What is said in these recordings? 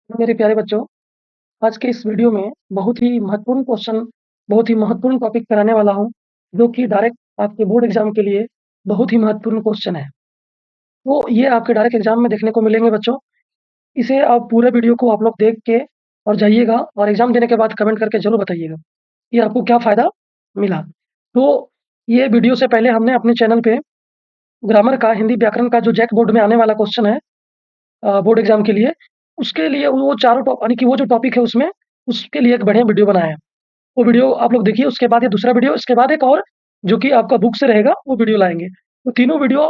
मेरे प्यारे बच्चों, आज के इस वीडियो में बहुत ही महत्वपूर्ण टॉपिक कराने वाला हूँ, जो कि डायरेक्ट आपके बोर्ड एग्ज़ाम के लिए बहुत ही महत्वपूर्ण क्वेश्चन है। तो ये आपके डायरेक्ट एग्ज़ाम में देखने को मिलेंगे बच्चों। इसे आप पूरे वीडियो को आप लोग देख के और जाइएगा और एग्ज़ाम देने के बाद कमेंट करके ज़रूर बताइएगा, कि आपको क्या फ़ायदा मिला। तो ये वीडियो से पहले हमने अपने चैनल पे ग्रामर का, हिंदी व्याकरण का जो जैक बोर्ड में आने वाला क्वेश्चन है बोर्ड एग्ज़ाम के लिए, उसके लिए वो चारों यानी कि वो जो टॉपिक है उसमें, उसके लिए एक बढ़िया वीडियो बनाया है। वो वीडियो आप लोग देखिए, उसके बाद ये दूसरा वीडियो, इसके बाद एक और जो कि आपका बुक से रहेगा, वो वीडियो लाएँगे। तो तीनों वीडियो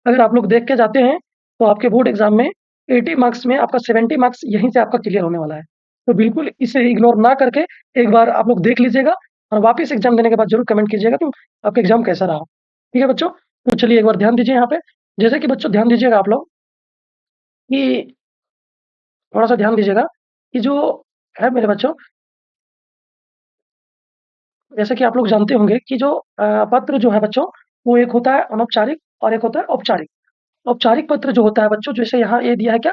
अगर आप लोग देख के जाते हैं, तो आपके बोर्ड एग्ज़ाम में 80 मार्क्स में आपका 70 मार्क्स यहीं से आपका क्लियर होने वाला है। तो बिल्कुल इसे इग्नोर ना करके एक बार आप लोग देख लीजिएगा और वापस एग्ज़ाम देने के बाद ज़रूर कमेंट कीजिएगा कि आपका एग्ज़ाम कैसा रहा। ठीक है बच्चों? तो चलिए एक बार ध्यान दीजिए यहाँ पे। जैसे कि बच्चों ध्यान दीजिएगा आप लोग कि थोड़ा-सा ध्यान दीजिएगा कि जो है मेरे बच्चों, जैसे कि आप लोग जानते होंगे कि जो पत्र जो है बच्चों, वो एक होता है अनौपचारिक और एक होता है औपचारिक। औपचारिक पत्र जो होता है बच्चों, जैसे यहाँ ये दिया है क्या,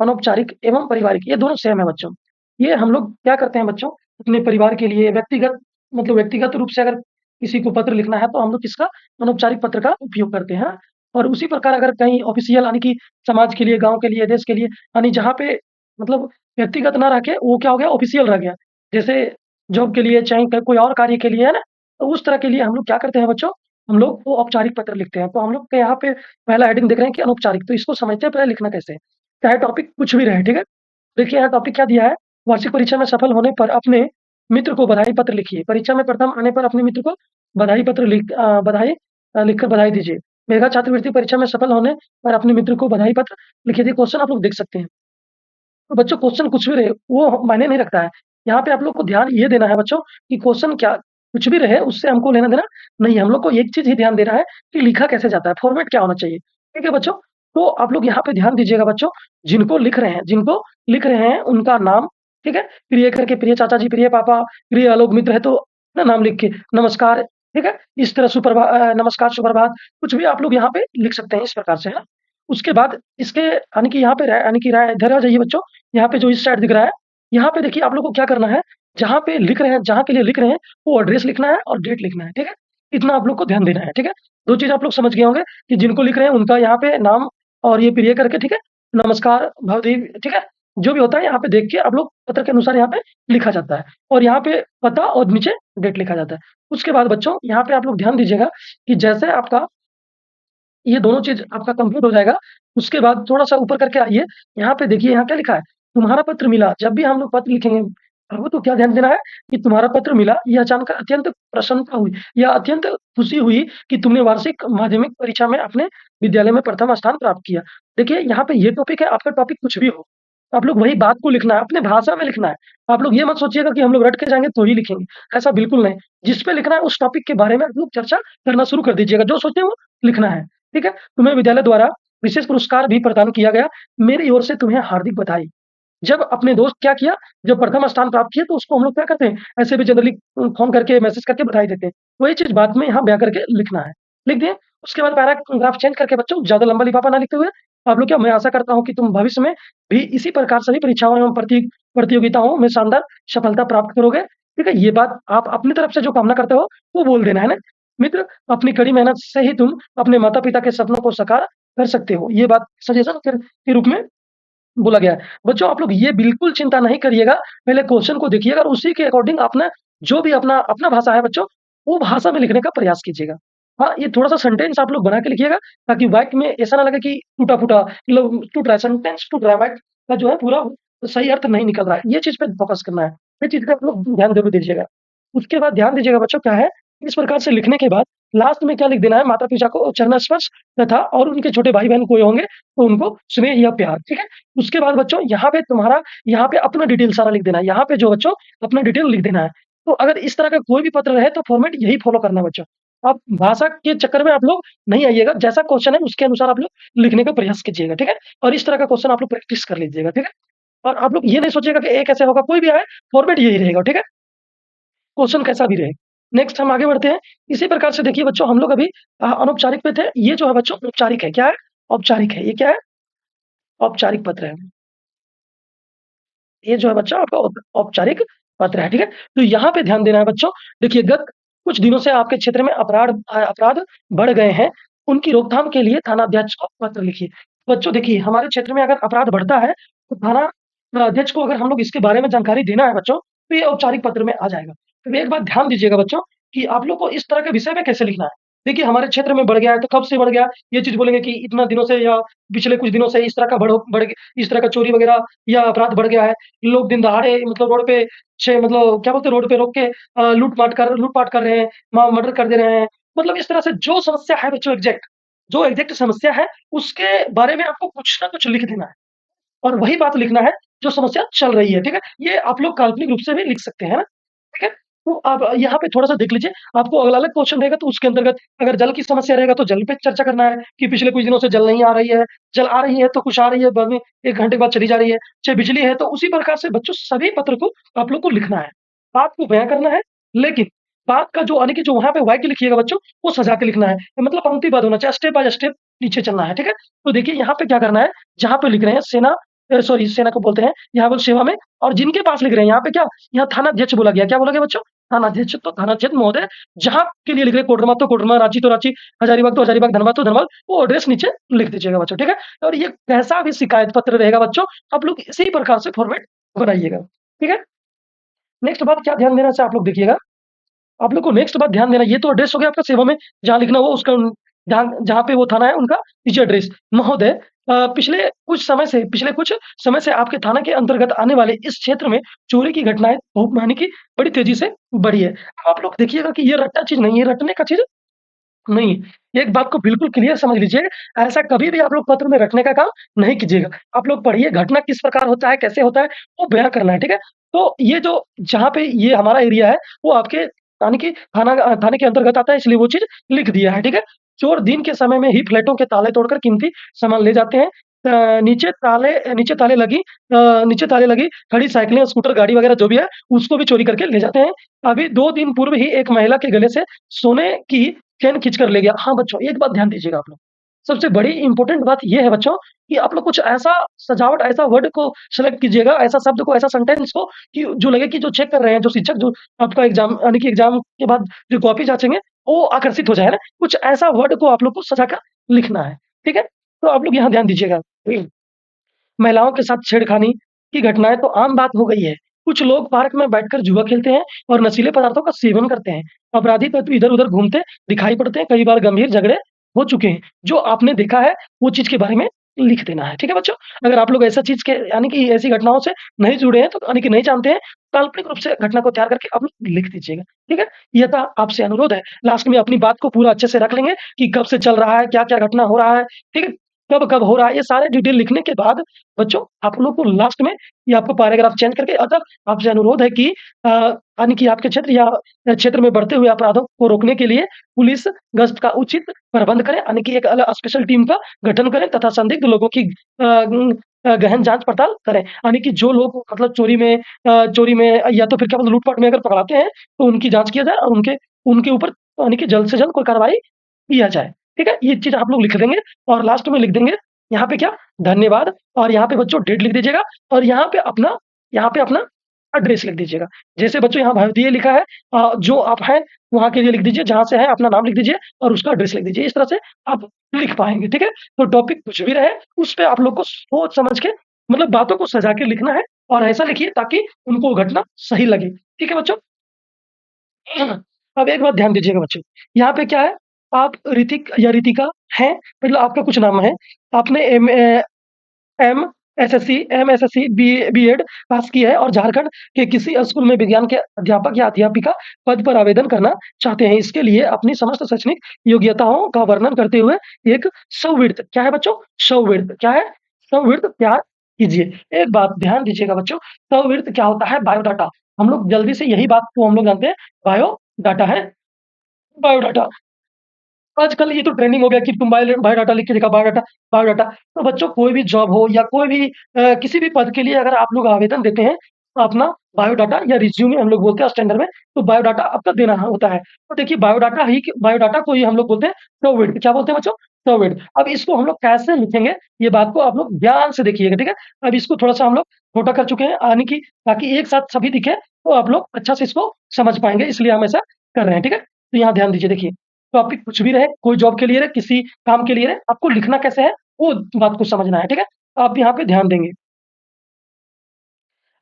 अनौपचारिक एवं पारिवारिक, ये दोनों सेम है बच्चों। ये हम लोग क्या करते हैं बच्चों, अपने परिवार के लिए व्यक्तिगत रूप से अगर किसी को पत्र लिखना है, तो हम लोग किसका, अनौपचारिक पत्र का उपयोग करते हैं। और उसी प्रकार अगर कहीं ऑफिशियल यानी कि समाज के लिए, गाँव के लिए, देश के लिए, यानी जहाँ पे मतलब व्यक्तिगत ना रह के वो क्या हो गया, ऑफिशियल रह गया। जैसे जॉब के लिए, चाहे कोई और कार्य के लिए, है ना? तो उस तरह के लिए हम लोग क्या करते हैं बच्चों, हम लोग वो औपचारिक पत्र लिखते हैं। तो हम लोग के यहाँ पे पहला हेडिंग देख रहे हैं कि अनौपचारिक, तो इसको समझते हैं पहले लिखना कैसे है। चाहे टॉपिक कुछ भी रहे, ठीक है? देखिए यहाँ टॉपिक क्या दिया है, वार्षिक परीक्षा में सफल होने पर अपने मित्र को बधाई पत्र लिखिए। परीक्षा में प्रथम आने पर अपने मित्र को बधाई लिखकर बधाई दीजिए। मेगा छात्रवृत्ति परीक्षा में सफल होने पर अपने मित्र को बधाई पत्र लिखिए। ये क्वेश्चन आप लोग देख सकते हैं। तो बच्चों क्वेश्चन कुछ भी रहे, वो मायने नहीं रखता है। यहाँ पे आप लोग को ध्यान ये देना है बच्चों कि क्वेश्चन क्या कुछ भी रहे, उससे हमको लेना-देना नहीं है। हम लोग को एक चीज़ ही ध्यान देना है कि लिखा कैसे जाता है, फॉर्मेट क्या होना चाहिए। ठीक है बच्चों? तो आप लोग यहाँ पे ध्यान दीजिएगा बच्चों, जिनको लिख रहे हैं उनका नाम, ठीक है? प्रिय करके प्रिय चाचा जी, प्रिय पापा, प्रिय आलोक मित्र है तो ना नाम लिख के, नमस्कार, ठीक है? इस तरह नमस्कार, सुप्रभात, कुछ भी आप लोग यहाँ पे लिख सकते हैं इस प्रकार से, है ना? उसके बाद इसके यानी कि यहाँ पे यानी कि इधर आ जाइए बच्चों, यहाँ पे जो इस साइड दिख रहा है, यहाँ पे देखिए आप लोग को क्या करना है, जहाँ पे लिख रहे हैं, जहाँ के लिए लिख रहे हैं, वो एड्रेस लिखना है और डेट लिखना है, ठीक है? इतना आप लोग को ध्यान देना है, ठीक है? 2 चीज़ आप लोग समझ गए होंगे कि जिनको लिख रहे हैं उनका यहाँ पे नाम और ये प्रिय करके, ठीक है? नमस्कार, भवदीप, ठीक है? जो भी होता है यहाँ पे देख के आप लोग पत्र के अनुसार यहाँ पे लिखा जाता है और यहाँ पे पता और नीचे डेट लिखा जाता है। उसके बाद बच्चों यहाँ पे आप लोग ध्यान दीजिएगा कि जैसे आपका ये दोनों चीज़ आपका कंप्लीट हो जाएगा, उसके बाद थोड़ा-सा ऊपर करके आइए, यहाँ पे देखिए यहाँ क्या लिखा है, तुम्हारा पत्र मिला। जब भी हम लोग पत्र लिखेंगे प्रभु, तो क्या ध्यान देना है कि तुम्हारा पत्र मिला, ये जानकर अत्यंत प्रसन्नता हुई या अत्यंत खुशी हुई कि तुमने वार्षिक माध्यमिक परीक्षा में अपने विद्यालय में प्रथम स्थान प्राप्त किया। देखिए यहाँ पे ये टॉपिक है, आपका टॉपिक कुछ भी हो, आप लोग वही बात को लिखना है, अपने भाषा में लिखना है। आप लोग ये मत सोचिएगा कि हम लोग रट के जाएँगे तो ही लिखेंगे, ऐसा बिल्कुल नहीं। जिस पे लिखना है उस टॉपिक के बारे में आप लोग चर्चा करना शुरू कर दीजिएगा, जो सोचे वो लिखना है। ठीक है? तुम्हें विद्यालय द्वारा विशेष पुरस्कार भी प्रदान किया गया। मेरी ओर से तुम्हें हार्दिक बधाई। जब अपने दोस्त क्या किया, जब प्रथम स्थान प्राप्त किया तो उसको हम लोग क्या करते हैं, ऐसे भी जनरली फ़ोन करके, मैसेज करके बधाई देते हैं। वही चीज़ बाद में यहाँ ब्या करके लिखना है। लिख दिए? उसके बाद पैराग्राफ चेंज करके बच्चों ज़्यादा लंबा लिफाफा ना लिखते हुए, आप लोग क्या, मैं आशा करता हूँ कि तुम भविष्य में भी इसी प्रकार सभी परीक्षाओं एवं प्रतियोगिताओं में शानदार सफलता प्राप्त करोगे। ठीक है? ये बात आप अपनी तरफ से जो कामना करते हो, वो बोल देना है ना। मित्र, अपनी कड़ी मेहनत से ही तुम अपने माता-पिता के सपनों को साकार कर सकते हो। ये बात सजेशन के रूप में बोला गया है। बच्चों आप लोग ये बिल्कुल चिंता नहीं करिएगा, पहले क्वेश्चन को देखिएगा और उसी के अकॉर्डिंग अपना जो भी अपना अपना भाषा है बच्चों, वो भाषा में लिखने का प्रयास कीजिएगा। हाँ, ये थोड़ा-सा सेंटेंस आप लोग बना के लिखिएगा, ताकि वाक्य में ऐसा ना लगे कि टूटा-फूटा, मतलब टूट रहा है, सेंटेंस टूट रहा है, वाक्य का जो है पूरा सही अर्थ नहीं निकल रहा है। ये चीज़ पे फोकस करना है। ये चीज़ पे आप लोग ध्यान ज़रूर दीजिएगा। उसके बाद ध्यान दीजिएगा बच्चों क्या है, इस प्रकार से लिखने के बाद लास्ट में क्या लिख देना है, माता-पिता को चरण स्पर्श तथा और उनके छोटे भाई-बहन कोई होंगे, तो उनको स्नेह या प्यार, ठीक है? उसके बाद बच्चों यहाँ पे अपना डिटेल सारा लिख देना है। यहाँ पे जो बच्चों अपना डिटेल लिख देना है। तो अगर इस तरह का कोई भी पत्र रहे तो फॉर्मेट यही फॉलो करना है बच्चों। आप भाषा के चक्कर में आप लोग नहीं आइएगा, जैसा क्वेश्चन है उसके अनुसार आप लोग लिखने का प्रयास कीजिएगा, ठीक है? और इस तरह का क्वेश्चन आप लोग प्रैक्टिस कर लीजिएगा, ठीक है? और आप लोग ये नहीं सोचिएगा कि ए कैसे होगा, कोई भी आए, फॉर्मेट यही रहेगा, ठीक है? क्वेश्चन कैसा भी रहे। नेक्स्ट हम आगे बढ़ते हैं। इसी प्रकार से देखिए बच्चों, हम लोग अभी अनौपचारिक पे थे। ये जो है बच्चों औपचारिक है। क्या है? औपचारिक है। ये क्या है? औपचारिक पत्र है। ये जो है बच्चा आपका औपचारिक पत्र है, ठीक है? तो यहाँ पे ध्यान देना है बच्चों, देखिए गत कुछ दिनों से आपके क्षेत्र में अपराध बढ़ गए हैं, उनकी रोकथाम के लिए थानाध्यक्ष को पत्र लिखिए। बच्चों देखिए, हमारे क्षेत्र में अगर अपराध बढ़ता है, तो थाना अध्यक्ष को अगर हम लोग इसके बारे में जानकारी देना है बच्चों, तो ये औपचारिक पत्र में आ जाएगा। तो एक बात ध्यान दीजिएगा बच्चों, कि आप लोग को इस तरह के विषय में कैसे लिखना है। देखिए, हमारे क्षेत्र में बढ़ गया है, तो कब से बढ़ गया? ये चीज़ बोलेंगे कि इतना दिनों से या पिछले कुछ दिनों से इस तरह का इस तरह का चोरी वगैरह या अपराध बढ़ गया है। लोग दिन दहाड़े मतलब रोड पे मतलब क्या बोलते हैं, रोड पे रोक के लूट-पाट कर रहे हैं, मर्डर कर दे रहे हैं। मतलब इस तरह से जो समस्या है बच्चों जो एग्ज़ैक्ट समस्या है, उसके बारे में आपको कुछ ना कुछ लिख देना है। और वही बात लिखना है जो समस्या चल रही है, ठीक है? ये आप लोग काल्पनिक रूप से भी लिख सकते हैं ना, ठीक है? तो आप यहाँ पे थोड़ा-सा देख लीजिए, आपको अलग-अलग क्वेश्चन रहेगा तो उसके अंतर्गत अगर जल की समस्या रहेगा तो जल पे चर्चा करना है कि पिछले कुछ दिनों से जल नहीं आ रही है, जल आ रही है तो कुछ आ रही है, बाद में 1 घंटे के बाद चली जा रही है, चाहे बिजली है, तो उसी प्रकार से बच्चों सभी पत्र को आप लोग को लिखना है। बात को बयाँ करना है, लेकिन बात का जो यानी कि जो वहाँ पे वाक्य लिखिएगा बच्चों, वो सजा के लिखना है। मतलब पंक्तिबद्ध होना चाहिए, स्टेप बाय स्टेप नीचे चलना है, ठीक है? तो देखिए यहाँ पे क्या करना है, जहाँ पे लिख रहे हैं सॉरी सेना को बोलते हैं, यहाँ पर सेवा में और जिनके पास लिख रहे हैं यहाँ पे क्या, यहाँ थानाध्यक्ष बोला गया, क्या बोला गया बच्चों? थानाध्यक्ष, तो थानाध्यक्ष महोदय जहाँ के लिए लिख रहे हैं, कोडरमा तो कोडरमा, रांची तो रांची, हजारीबाग तो हजारीबाग, धनबाद तो धनबाद, वो एड्रेस नीचे लिख दीजिएगा बच्चों, ठीक है? और ये कैसा भी शिकायत पत्र रहेगा बच्चों, आप लोग इसी प्रकार से फॉर्मेट बनाइएगा, ठीक है? नेक्स्ट बात क्या ध्यान देना है आप लोग देखिएगा, आप लोग को नेक्स्ट बात ध्यान देना, ये तो एड्रेस हो गया आपका सेवा में, जहाँ लिखना हो उसका जहाँ जहाँ पे वो थाना है उनका नीचे एड्रेस। महोदय पिछले कुछ समय से आपके थाना के अंतर्गत आने वाले इस क्षेत्र में चोरी की घटनाएँ बहुत यानी कि बड़ी तेज़ी से बढ़ी है। अब आप लोग देखिएगा कि ये रट्टा चीज़ नहीं है, रटने का चीज़ नहीं, एक बात को बिल्कुल क्लियर समझ लीजिए, ऐसा कभी भी आप लोग पत्र में रखने का काम नहीं कीजिएगा। आप लोग पढ़िए घटना किस प्रकार होता है, कैसे होता है, वो बयाँ करना है, ठीक है? तो ये जो जहाँ पे ये हमारा एरिया है, वो आपके यानी कि थाने के अंतर्गत आता है इसलिए वो चीज़ लिख दिया है, ठीक है? चोर दिन के समय में ही फ्लैटों के ताले तोड़कर कीमती सामान ले जाते हैं। नीचे ताले लगी खड़ी साइकिलें, स्कूटर, गाड़ी वगैरह जो भी है, उसको भी चोरी करके ले जाते हैं। अभी 2 दिन पूर्व ही एक महिला के गले से सोने की चेन खींच कर ले गया। हाँ, बच्चों एक बात ध्यान दीजिएगा आप लोग। सबसे बड़ी इम्पोर्टेंट बात ये है बच्चों कि आप लोग कुछ ऐसा सजावट, ऐसा वर्ड को सेलेक्ट कीजिएगा, ऐसा शब्द को, ऐसा सेंटेंस को कि जो लगे कि जो चेक कर रहे हैं, जो शिक्षक जो आपका एग्ज़ाम यानी कि एग्ज़ाम के बाद जो कॉपी जाँचेंगे, वो आकर्षित हो जाए ना, कुछ ऐसा वर्ड को आप लोग को सजा कर लिखना है, ठीक है? तो आप लोग यहाँ ध्यान दीजिएगा। महिलाओं के साथ छेड़खानी की घटनाएँ तो आम बात हो गई है। कुछ लोग पार्क में बैठकर जुआ खेलते हैं और नशीले पदार्थों का सेवन करते हैं। अपराधी तत्व इधर-उधर घूमते दिखाई पड़ते हैं, कई बार गंभीर झगड़े हो चुके हैं। जो आपने देखा है, वो चीज़ के बारे में लिख देना है, ठीक है बच्चों? अगर आप लोग ऐसा चीज़ के यानी कि ऐसी घटनाओं से नहीं जुड़े हैं, तो यानी कि नहीं जानते हैं, काल्पनिक रूप से घटना को तैयार करके आप लोग लिख दीजिएगा, ठीक है? ये था आपसे अनुरोध है। लास्ट में अपनी बात को पूरा अच्छे से रख लेंगे कि कब से चल रहा है, क्या-क्या घटना हो रहा है, ठीक है? कब-कब हो रहा है, ये सारे डिटेल लिखने के बाद बच्चों आप लोग को लास्ट में ये आपको पैराग्राफ चेंज करके अतः आपसे अनुरोध है कि यानी कि आपके क्षेत्र या क्षेत्र में बढ़ते हुए अपराधों को रोकने के लिए पुलिस गश्त का उचित प्रबंध करें, यानी कि एक अलग स्पेशल टीम का गठन करें तथा संदिग्ध लोगों की गहन जांच पड़ताल करें। यानी कि जो लोग मतलब चोरी में या तो फिर क्या बोलते हैं लूट-पाट में अगर पकड़ाते हैं, तो उनकी जाँच किया जाए और उनके उनके ऊपर यानी कि जल्द से जल्द कोई कार्रवाई किया जाए। ठीक है? ये चीज़ आप लोग लिख देंगे और लास्ट में लिख देंगे यहाँ पे क्या धन्यवाद और यहाँ पे बच्चों डेट लिख दीजिएगा और यहाँ पे अपना एड्रेस लिख दीजिएगा। जैसे बच्चों यहाँ भारतीय लिखा है जो आप हैं वहाँ के लिए लिख दीजिए, जहाँ से हैं अपना नाम लिख दीजिए और उसका एड्रेस लिख दीजिए। इस तरह से आप लिख पाएँगे, ठीक है? तो टॉपिक कुछ भी रहे, उस पे आप लोग को सोच समझ के मतलब बातों को सजा के लिखना है और ऐसा लिखिए ताकि उनको घटना सही लगे। ठीक है बच्चों? अब एक बात ध्यान दीजिएगा बच्चों, यहाँ पे क्या है, आप ऋतिक या ऋतिका हैं, मतलब आपका कुछ नाम है, आपने एमएसएससी, बीएड पास की है और झारखंड के किसी स्कूल में विज्ञान के अध्यापक या अध्यापिका पद पर आवेदन करना चाहते हैं। इसके लिए अपनी समस्त शैक्षणिक योग्यताओं का वर्णन करते हुए एक सविर्त क्या है बच्चों? सविर्त क्या है? सविर्त तैयार कीजिए। एक बात ध्यान दीजिएगा बच्चों, सविर्त क्या होता है? बायोडाटा। हम लोग जल्दी से यही बात को हम लोग जानते हैं, बायोडाटा है, बायोडाटा। आजकल ये तो ट्रेंडिंग हो गया कि तुम बायोडाटा लिख के दिखाओ, बायोडाटा बायोडाटा। तो बच्चों कोई भी जॉब हो या कोई भी किसी भी पद के लिए अगर आप लोग आवेदन देते हैं, तो अपना बायोडाटा या रिज़्यूमे हम लोग बोलते हैं स्टैंडर्ड में, तो बायोडाटा आपका देना होता है। तो देखिए बायोडाटा को ही हम लोग बोलते हैं सॉविर्त क्या बोलते हैं बच्चों? सर्विड। अब इसको हम लोग कैसे लिखेंगे, ये बात को आप लोग ध्यान से देखिएगा, ठीक है? अब इसको थोड़ा-सा हम लोग छोटा कर चुके हैं यानी कि ताकि एक साथ सभी दिखे, तो आप लोग अच्छा से इसको समझ पाएँगे, इसलिए हम ऐसा कर रहे हैं, ठीक है? तो यहाँ ध्यान दीजिए, देखिए, टॉपिक कुछ भी रहे, कोई जॉब के लिए रहे, किसी काम के लिए रहे, आपको लिखना कैसे है, वो बात को समझना है, ठीक है? आप यहाँ पे ध्यान देंगे।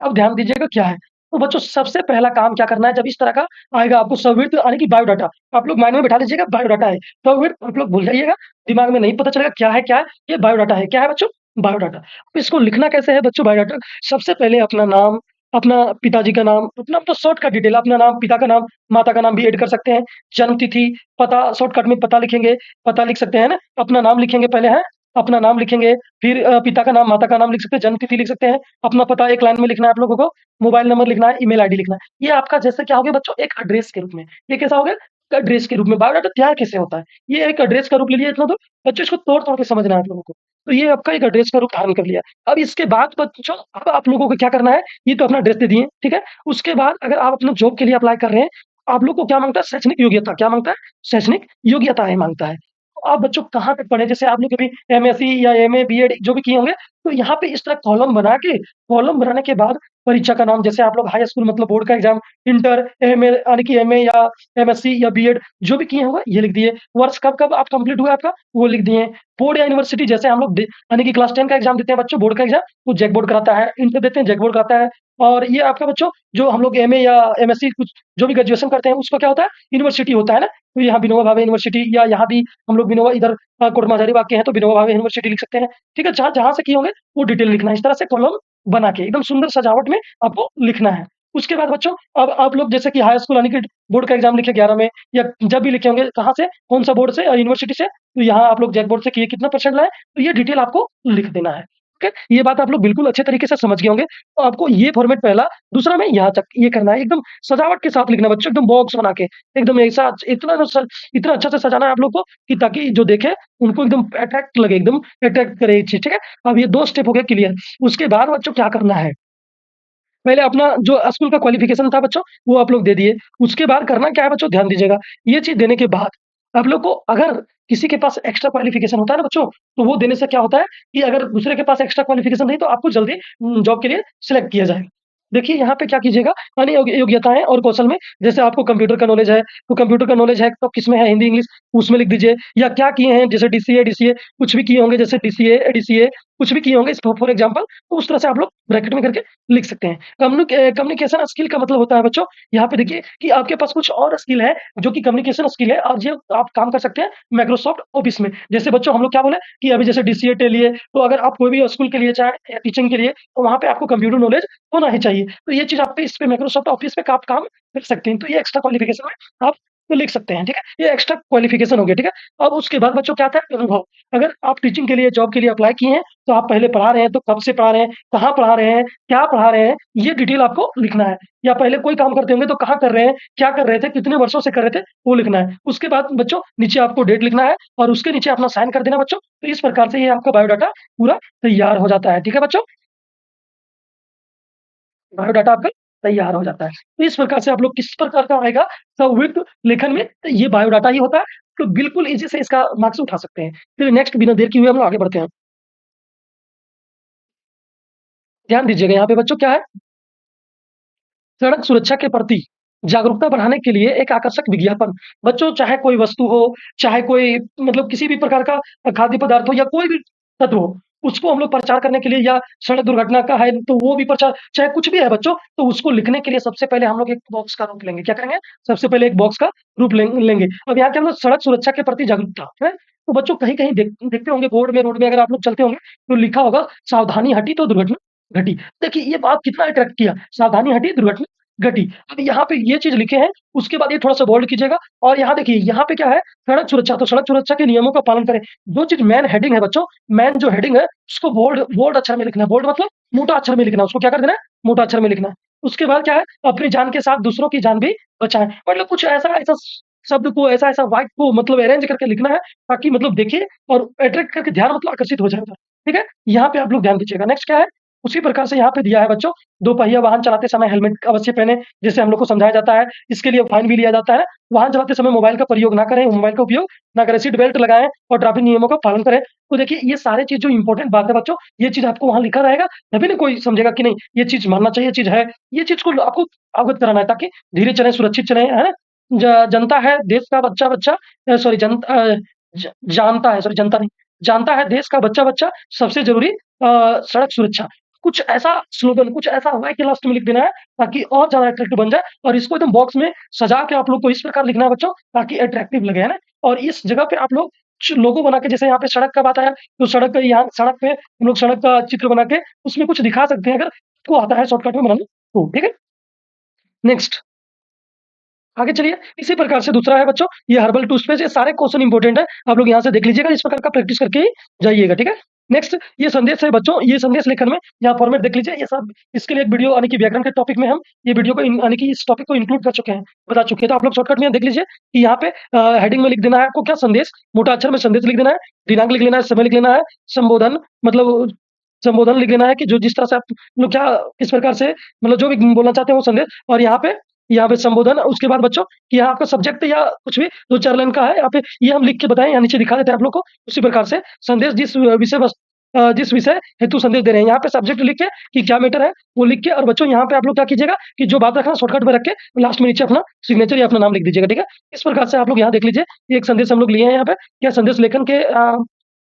अब ध्यान दीजिएगा क्या है। तो बच्चों सबसे पहला काम क्या करना है जब इस तरह का आएगा आपको सर्विस यानी कि बायोडाटा, आप लोग माइंड में बिठा लीजिएगा बायोडाटा है। सर्विस आप लोग भूल जाइएगा, दिमाग में नहीं पता चलेगा क्या है? ये बायोडाटा है। क्या है बच्चों? बायोडाटा। अब इसको लिखना कैसे है बच्चों बायोडाटा? सबसे पहले अपना नाम, अपना पिताजी का नाम, अपना अपना शॉर्टकट डिटेल, अपना नाम, पिता का नाम, माता का नाम भी ऐड कर सकते हैं। जन्म तिथि, पता शॉर्टकट में पता लिखेंगे, पता लिख सकते हैं ना? अपना नाम लिखेंगे पहले हैं, अपना नाम लिखेंगे, फिर पिता का नाम, माता का नाम लिख सकते हैं, जन्म तिथि लिख सकते हैं, अपना पता एक लाइन में लिखना है आप लोगों को, मोबाइल नंबर लिखना है, ईमेल आईडी लिखना है। ये आपका जैसे क्या हो गया बच्चों एक एड्रेस के रूप में। ये कैसा हो गया? एड्रेस के रूप में। बायोडाटा तैयार कैसे होता है? ये एक एड्रेस का रूप ले लिया इतना तो बच्चों इसको तोड़-तोड़ के समझना है आप लोगों को। तो ये आपका एक एड्रेस का रूप धारण कर लिया। अब इसके बाद बच्चों अब आप लोगों को क्या करना है, ये तो अपना एड्रेस दे दिए, ठीक है? उसके बाद अगर आप अपना जॉब के लिए अप्लाई कर रहे हैं, आप लोग को क्या माँगता है? शैक्षणिक योग्यता। क्या माँगता है? शैक्षणिक योग्यताएँ माँगता है। तो आप बच्चों कहाँ तक पढ़े? जैसे आप लोग कभी एमएससी या एमए, बीएड जो भी किए होंगे, तो यहाँ पे इस तरह कॉलम बना के, कॉलम बनाने के बाद परीक्षा का नाम जैसे आप लोग हाई स्कूल मतलब बोर्ड का एग्ज़ाम, इंटर, एमए यानी कि एमए या एमएससी या बीएड जो भी किए होंगे ये लिख दिए। वर्ष कब-कब आप कंप्लीट हुआ आपका वो लिख दिए। बोर्ड या यूनिवर्सिटी जैसे हम लोग यानी कि क्लास 10 का एग्ज़ाम देते हैं बच्चों बोर्ड का एग्ज़ाम, वो जैक बोर्ड कराता है, इंटर देते हैं जैक बोर्ड कराता है। और ये आपका बच्चों जो हम लोग एमए या एमएससी कुछ जो भी ग्रेजुएशन करते हैं उसका क्या होता है? यूनिवर्सिटी होता है ना? तो यहाँ विनोबा भावे यूनिवर्सिटी या यहाँ भी हम लोग विनोबा इधर कोटमा हजारीबाग के हैं तो विनोबा भावे यूनिवर्सिटी लिख सकते हैं। ठीक है? जहाँ से किए होंगे वो डिटेल लिखना है। इस तरह से कॉलम बना के एकदम सुंदर सजावट में आपको लिखना है। उसके बाद बच्चों अब आप लोग जैसे कि हाई स्कूल यानी कि बोर्ड का एग्ज़ाम लिखे 11 में या जब भी लिखे होंगे कहाँ से, कौन-सा बोर्ड से यूनिवर्सिटी से, तो यहाँ आप लोग जैक बोर्ड से किए कितना परसेंट लाए, तो ये डिटेल आपको लिख देना है। ठीक है? ये बात आप लोग बिल्कुल अच्छे तरीके से समझ गए होंगे। तो आपको ये फॉर्मेट पहला, दूसरा में यहाँ तक ये करना है एकदम सजावट के साथ लिखना है बच्चों, एकदम बॉक्स बना के, एकदम ऐसा इतना अच्छा से सजाना है आप लोग को कि ताकि जो देखे उनको एकदम अट्रैक्ट लगे, एकदम अट्रैक्ट करे ये चीज़, ठीक है? अब ये 2 स्टेप हो गए क्लियर। उसके बाद बच्चों क्या करना है, पहले अपना जो स्कूल का क्वालिफ़िकेशन था बच्चों, वो आप लोग दे दिए। उसके बाद करना क्या है बच्चों ध्यान दीजिएगा, ये चीज़ देने के बाद आप लोग को अगर किसी के पास एक्स्ट्रा क्वालिफ़िकेशन होता है ना बच्चों, तो वो देने से क्या होता है कि अगर दूसरे के पास एक्स्ट्रा क्वालिफ़िकेशन नहीं तो आपको जल्दी जॉब के लिए सिलेक्ट किया जाएगा। देखिए यहाँ पे क्या कीजिएगा यानी योग्यताएँ और कौशल में जैसे आपको कंप्यूटर का नॉलेज है, तो कंप्यूटर का नॉलेज है तो किसमें है हिंदी, इंग्लिश उसमें लिख दीजिए या क्या किए हैं जैसे डीसीए कुछ भी किए होंगे जैसे डीसीए कुछ भी किए होंगे फॉर एग्ज़ाम्पल तो उस तरह से आप लोग ब्रैकेट में करके लिख सकते हैं। कम्युनिकेशन स्किल का मतलब होता है बच्चों, यहाँ पे देखिए कि आपके पास कुछ और स्किल है, जो कि कम्युनिकेशन स्किल है और ये आप काम कर सकते हैं माइक्रोसॉफ्ट ऑफिस में। जैसे बच्चों हम लोग क्या बोले कि अभी जैसे डीसीए के लिए, तो अगर आप कोई भी स्कूल के लिए चाहे टीचिंग के लिए, तो वहाँ पे आपको कंप्यूटर नॉलेज होना ही चाहिए। तो ये चीज़ आप पे इस पे माइक्रोसॉफ्ट ऑफिस पे आप काम कर सकते हैं। तो ये एक्स्ट्रा क्वालिफिकेशन में आप तो लिख सकते हैं, ठीक है? ये एक्स्ट्रा क्वालिफिकेशन हो गया, ठीक है? अब उसके बाद बच्चों क्या आता है अनुभव। अगर आप टीचिंग के लिए, जॉब के लिए अप्लाई किए हैं, तो आप पहले पढ़ा रहे हैं, तो कब से पढ़ा रहे हैं, कहाँ पढ़ा रहे हैं, क्या पढ़ा रहे हैं, ये डिटेल आपको लिखना है। या पहले कोई काम करते होंगे तो कहाँ कर रहे हैं, क्या कर रहे थे, कितने वर्षों से कर रहे थे, वो लिखना है। उसके बाद बच्चों नीचे आपको डेट लिखना है और उसके नीचे अपना साइन कर देना बच्चों। तो इस प्रकार से ये आपका बायोडाटा पूरा तैयार हो जाता है, ठीक है बच्चों? बायोडाटा आपका तैयार हो जाता है। तो इस प्रकार से आप लोग किस प्रकार का आएगा संयुक्त लेखन में, तो ये बायोडाटा ही होता है, तो बिल्कुल ईज़ी से इसका मार्क्स उठा सकते हैं। फिर नेक्स्ट बिना देर किए हुए हम लोग आगे बढ़ते हैं। ध्यान दीजिएगा यहाँ पे बच्चों क्या है, सड़क सुरक्षा के प्रति जागरूकता बढ़ाने के लिए एक आकर्षक विज्ञापन। बच्चों चाहे कोई वस्तु हो, चाहे कोई मतलब किसी भी प्रकार का खाद्य पदार्थ हो या कोई भी तत्व हो, उसको हम लोग प्रचार करने के लिए या सड़क दुर्घटना का है तो वो भी प्रचार चाहे कुछ भी है बच्चों, तो उसको लिखने के लिए सबसे पहले हम लोग एक बॉक्स का रूप लेंगे। क्या करेंगे? सबसे पहले एक बॉक्स का रूप लेंगे। अब यहाँ क्या हम लोग सड़क सुरक्षा के प्रति जागरूकता, है? तो बच्चों कहीं-कहीं देखते होंगे बोर्ड में, रोड में अगर आप लोग चलते होंगे, तो लिखा होगा सावधानी हटी तो दुर्घटना घटी। देखिए ये बात कितना अट्रैक्ट किया, सावधानी हटी दुर्घटना घटी। अब यहाँ पे ये चीज़ लिखे हैं, उसके बाद ये थोड़ा-सा बोल्ड कीजिएगा और यहाँ देखिए, यहाँ पे क्या है सड़क सुरक्षा, तो सड़क सुरक्षा के नियमों का पालन करें। जो चीज़ मेन हेडिंग है बच्चों, मेन जो हेडिंग है, उसको बोल्ड बोल्ड अक्षर में लिखना है। बोल्ड मतलब मोटा अक्षर में लिखना है, उसको क्या कर देना है? मोटा अक्षर में लिखना है। उसके बाद क्या है, अपनी जान के साथ दूसरों की जान भी बचाएँ। मतलब कुछ ऐसा ऐसा शब्द को ऐसा-ऐसा वाक्य को मतलब अरेंज करके लिखना है, ताकि मतलब देखिए और अट्रैक्ट करके ध्यान मतलब आकर्षित हो जाए उधर। ठीक है? यहाँ पे आप लोग ध्यान दीजिएगा। नेक्स्ट क्या है? उसी प्रकार से यहाँ पे दिया है बच्चों, दोपहिया वाहन चलाते समय हेलमेट अवश्य पहने, जैसे हम लोग को समझाया जाता है, इसके लिए फाइन भी लिया जाता है। वाहन चलाते समय मोबाइल का प्रयोग ना करें, मोबाइल का उपयोग ना करें, सीट बेल्ट लगाएँ और ट्रैफिक नियमों का पालन करें। तो देखिए, ये सारे चीज़ जो इम्पोर्टेंट बात है बच्चों, ये चीज़ आपको वहाँ लिखा रहेगा, तभी ना कोई समझेगा कि नहीं, ये चीज़ मानना चाहिए, ये चीज़ है। ये चीज़ को आपको अवगत कराना है ताकि धीरे चलें, सुरक्षित चलें, है ना? जनता है देश का बच्चा-बच्चा सॉरी ज जानता है, सॉरी जनता नहीं, जानता है देश का बच्चा-बच्चा सबसे ज़रूरी सड़क सुरक्षा। कुछ ऐसा स्लोगन, कुछ ऐसा वाक्य लास्ट में लिख देना है ताकि और ज़्यादा अट्रैक्टिव बन जाए और इसको एकदम बॉक्स में सजा के आप लोग को इस प्रकार लिखना है बच्चों ताकि अट्रैक्टिव लगे, है ना? और इस जगह पे आप लोग लोगो बना के जैसे यहाँ पे सड़क का बात आया, तो सड़क पे यहाँ सड़क पे हम लोग सड़क का चित्र बना के उसमें कुछ दिखा सकते हैं अगर आपको आता है शॉर्टकट में बनाना तो, ठीक है? नेक्स्ट आगे चलिए, इसी प्रकार से दूसरा है बच्चों, ये हर्बल टूथपेस्ट, ये सारे क्वेश्चन इंपॉर्टेंट है, आप लोग यहाँ से देख लीजिएगा, इस प्रकार का प्रैक्टिस करके ही जाइएगा, ठीक है? नेक्स्ट ये संदेश है बच्चों, ये संदेश लेखन में यहाँ फॉर्मेट देख लीजिए, ये सब इसके लिए एक वीडियो यानी कि व्याकरण के टॉपिक में हम ये वीडियो को यानी कि इस टॉपिक को इंक्लूड कर चुके हैं, बता चुके हैं, तो आप लोग शॉर्टकट में यहाँ देख लीजिए कि यहाँ पे हेडिंग में लिख देना है आपको क्या संदेश, मोटा अक्षर में संदेश लिख देना है, दिनांक लिख लेना है, समय लिख लेना है, संबोधन मतलब संबोधन लिख लेना है कि जो जिस तरह से आप लोग क्या किस प्रकार से मतलब जो भी बोलना चाहते हैं वो संदेश और यहाँ पे संबोधन उसके बाद बच्चों कि यहाँ आपका सब्जेक्ट या कुछ भी 2-4 लाइन का है, यहाँ पे ये हम लिख के बताएँ यहाँ नीचे दिखा देते हैं आप लोग को। उसी प्रकार से संदेश जिस विषय हेतु संदेश दे रहे हैं, यहाँ पे सब्जेक्ट लिख के कि क्या मैटर है, वो लिख के और बच्चों यहाँ पे आप लोग क्या कीजिएगा कि जो बात रखना शॉर्टकट में रख के लास्ट में नीचे अपना सिग्नेचर या अपना नाम लिख दीजिएगा, ठीक है? इस प्रकार से आप लोग यहाँ देख लीजिए, एक संदेश हम लोग लिए हैं यहाँ पे, क्या संदेश लेखन के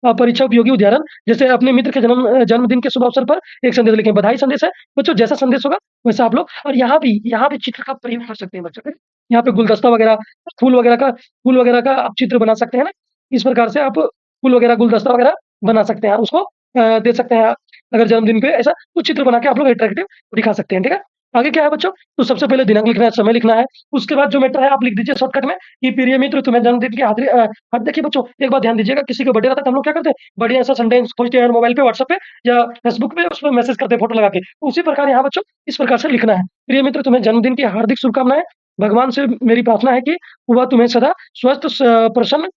परीक्षा उपयोगी उदाहरण, जैसे अपने मित्र के जन्मदिन के शुभ अवसर पर एक संदेश लिखें, बधाई संदेश है। बच्चों जैसा संदेश होगा वैसा आप लोग और यहाँ भी चित्र का प्रयोग कर सकते हैं बच्चों। यहाँ पे गुलदस्ता वगैरह, फूल वगैरह का आप चित्र बना सकते हैं ना, इस प्रकार से आप फूल वगैरह, गुलदस्ता वगैरह बना सकते हैं, उसको दे सकते हैं अगर जन्मदिन पे ऐसा कुछ चित्र बना के आप लोग अट्रैक्टिव दिखा सकते हैं, ठीक है? आगे क्या है बच्चों? तो सबसे पहले दिनांक लिखना है, समय लिखना है, उसके बाद जो मैटर है आप लिख दीजिए शॉर्टकट में कि प्रिय मित्र तुम्हें जन्मदिन की अब देखिए बच्चों, एक बात ध्यान दीजिएगा, किसी का बर्थडे रहता है तो हम लोग क्या करते हैं, बढ़िया सा सेंटेंस खोजते हैं मोबाइल पे, व्हाट्सएप पे या फेसबुक पे उसमें मैसेज करते हैं फोटो लगा के। तो उसी प्रकार यहाँ बच्चों इस प्रकार से लिखना है, प्रिय मित्र तुम्हें जन्मदिन की हार्दिक शुभकामनाएं, भगवान से मेरी प्रार्थना है कि वह तुम्हें सदा स्वस्थ, प्रसन्न,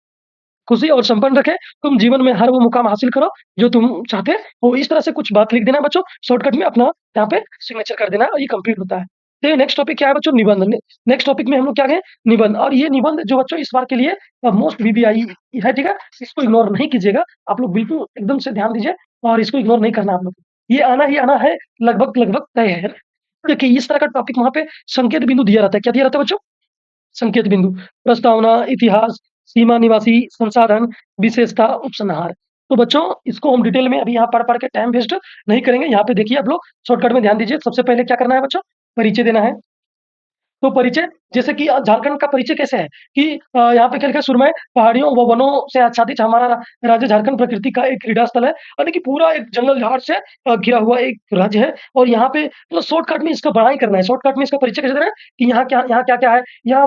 खुशी और संपन्न रखे, तुम जीवन में हर वो मुकाम हासिल करो जो तुम चाहते हो। इस तरह से कुछ बात लिख देना है बच्चों, शॉर्टकट में अपना यहाँ पे सिग्नेचर कर देना है और ये कंप्लीट होता है। तो नेक्स्ट टॉपिक क्या है बच्चों? निबंध। नेक्स्ट टॉपिक में हम लोग क्या गए? निबंध। और ये निबंध जो बच्चों इस बार के लिए मोस्ट वीवीआई है, ठीक है? इसको इग्नोर नहीं कीजिएगा, आप लोग बिल्कुल एकदम से ध्यान दीजिए और इसको इग्नोर नहीं करना आप लोग को। ये आना ही आना है, लगभग तय है। देखिए इस तरह का टॉपिक वहाँ पे संकेत बिंदु दिया रहता है। क्या दिया रहता है बच्चों? संकेत बिंदु, प्रस्तावना, इतिहास, सीमा निवासी, संसाधन, विशेषता, उपसंहार। तो बच्चों इसको हम डिटेल में अभी यहाँ पढ़ के टाइम वेस्ट नहीं करेंगे। यहाँ पे देखिए आप लोग शॉर्टकट में ध्यान दीजिए। सबसे पहले क्या करना है बच्चों? परिचय देना है। तो परिचय जैसे कि झारखंड का परिचय कैसे है कि यहाँ पे क्या लिखा है? सुरमय, पहाड़ियों व वनों से आच्छादित हमारा राज्य झारखंड प्रकृति का एक क्रीड़ा स्थल है, यानी कि पूरा एक जंगल झाड़ से घिरा हुआ एक राज्य है। और यहाँ पे मतलब शॉर्टकट में इसका बड़ाई करना है, शॉर्टकट में इसका परिचय कैसे देना है कि यहाँ क्या क्या है, यहाँ